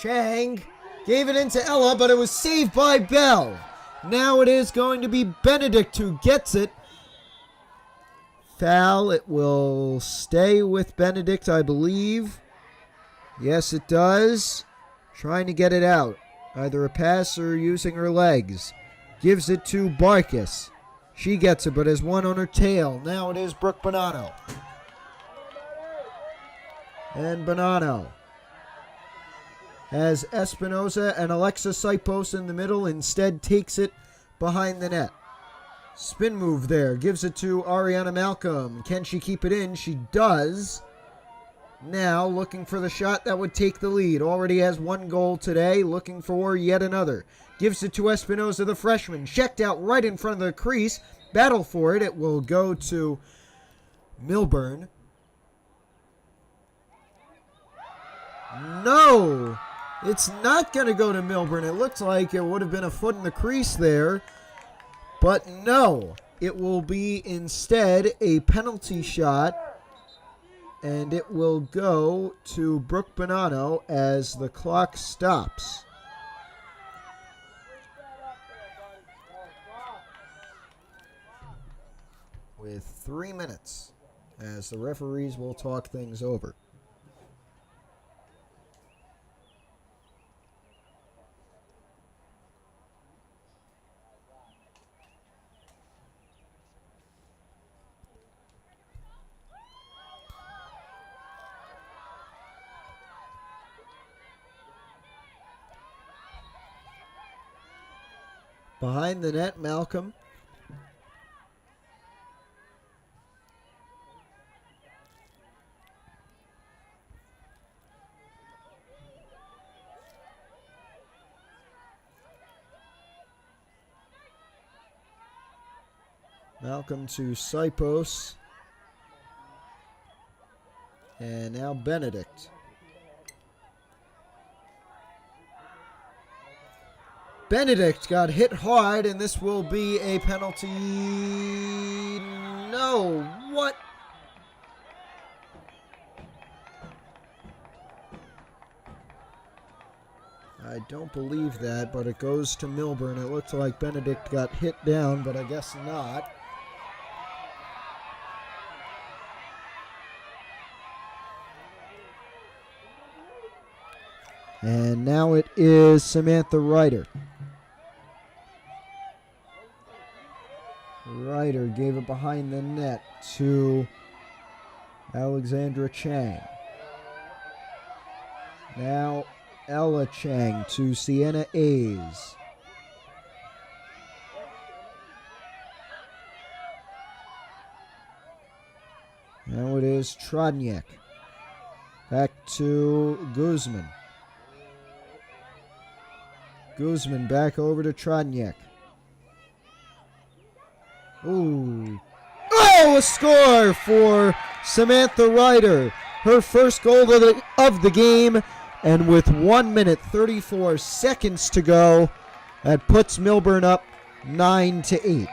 Chang gave it into Ella, but it was saved by Bell. Now it is going to be Benedict who gets it. Foul. It will stay with Benedict, I believe. Yes, it does. Trying to get it out. Either a pass or using her legs. Gives it to Barkas. She gets it, but has one on her tail. Now it is Brooke Bonanno. And Bonanno has Espinoza and Alexa Sipos in the middle. Instead takes it behind the net. Spin move there. Gives it to Ariana Malcolm. Can she keep it in? She does. Now looking for the shot that would take the lead. Already has one goal today. Looking for yet another. Gives it to Espinoza, the freshman. Checked out right in front of the crease. Battle for it. It will go to Millburn. No! It's not going to go to Millburn. It looks like it would have been a foot in the crease there. But no. It will be instead a penalty shot. And it will go to Brooke Bonanno as the clock stops. With 3 minutes, as the referees will talk things over. Behind the net, Malcolm. Malcolm to Sipos. And now Benedict. Benedict got hit hard, and this will be a penalty. No, what? I don't believe that, but it goes to Millburn. It looks like Benedict got hit down, but I guess not. And now it is Samantha Ryder. Ryder gave it behind the net to Alexandra Chang. Now Ella Chang to Sienna A's. Now it is Trodniak. Back to Guzman. Guzman back over to Trodniak. Ooh. Oh, a score for Samantha Ryder. Her first goal of the game. And with 1 minute 34 seconds to go, that puts Millburn up 9-8.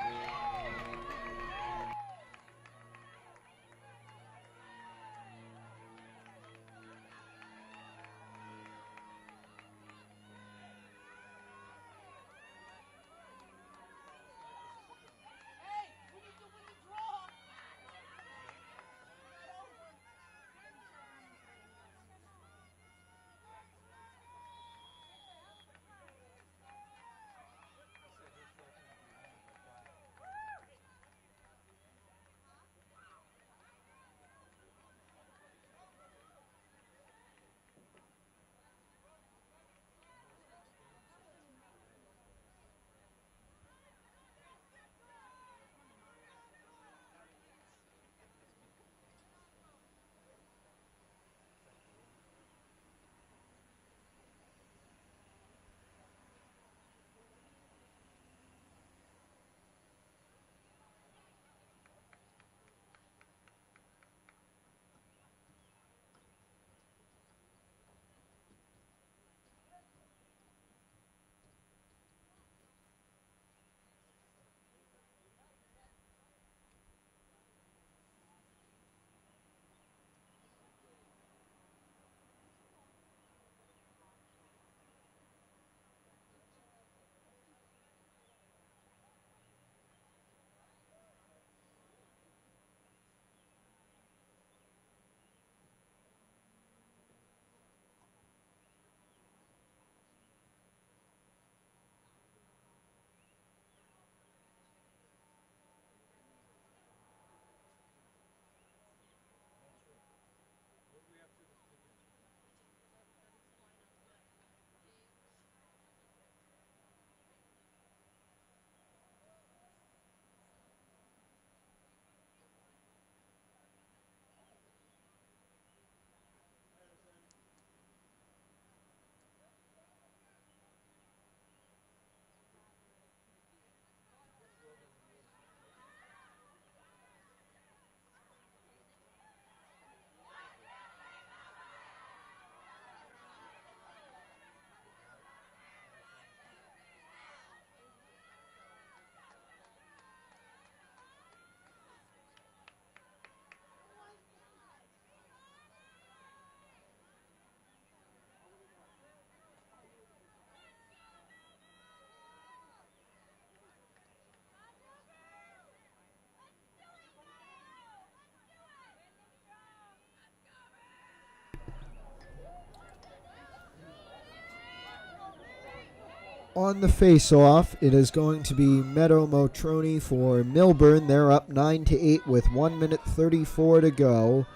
on the face-off, it is going to be Meadow Motroni for Millburn. They're up 9-8 with 1 minute 34 to go.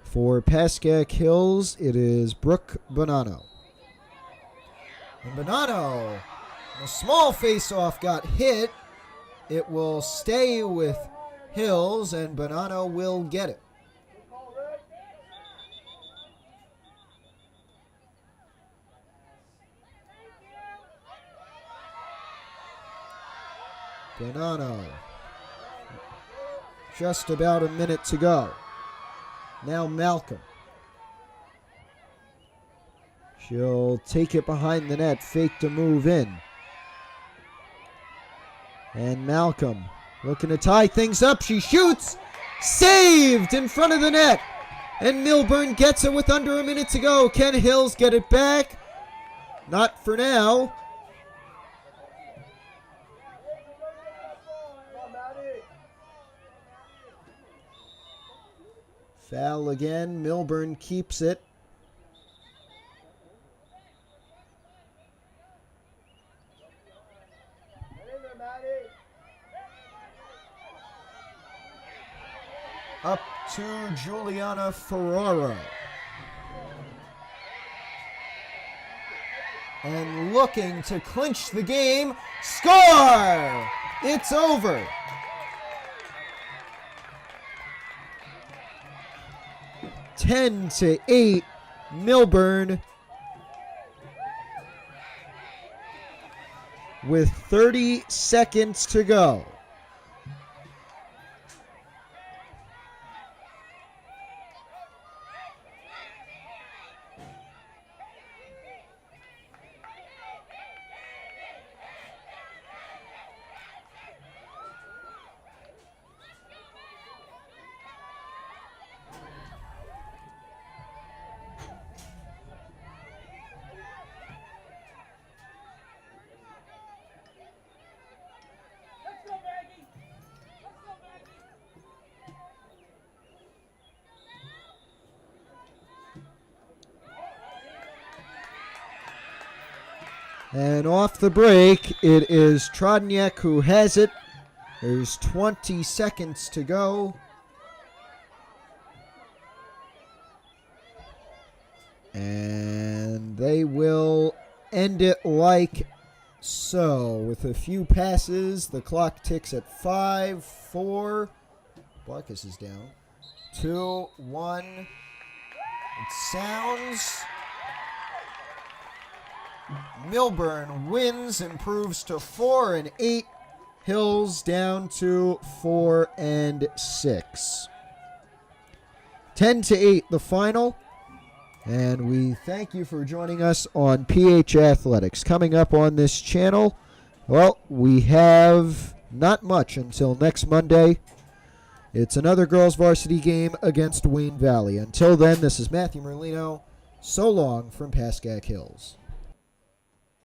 For Pascack Hills, it is Brooke Bonanno. And Bonanno, the small face-off got hit. It will stay with Hills, and Bonanno will get it. Bonanno. Just about a minute to go. Now Malcolm. She'll take it behind the net, fake to move in. And Malcolm looking to tie things up. She shoots. Saved in front of the net. And Millburn gets it with under a minute to go. Can Hills get it back? Not for now. Foul again. Millburn keeps it. Up to Juliana Ferraro. And looking to clinch the game. Score! It's over. Ten to 8, Millburn with 30 seconds to go. And off the break, it is Trodniak who has it. There's 20 seconds to go. And they will end it like so. With a few passes, the clock ticks at 5, 4. Barkus is down. 2, 1. It sounds. Millburn wins, improves to 4 and 8. Hills down to 4 and 6. 10 to 8 the final. And we thank you for joining us on PH Athletics. Coming up on this channel, well, we have not much until next Monday. It's another girls varsity game against Wayne Valley. Until then, this is Matthew Merlino. So long from Pascack Hills.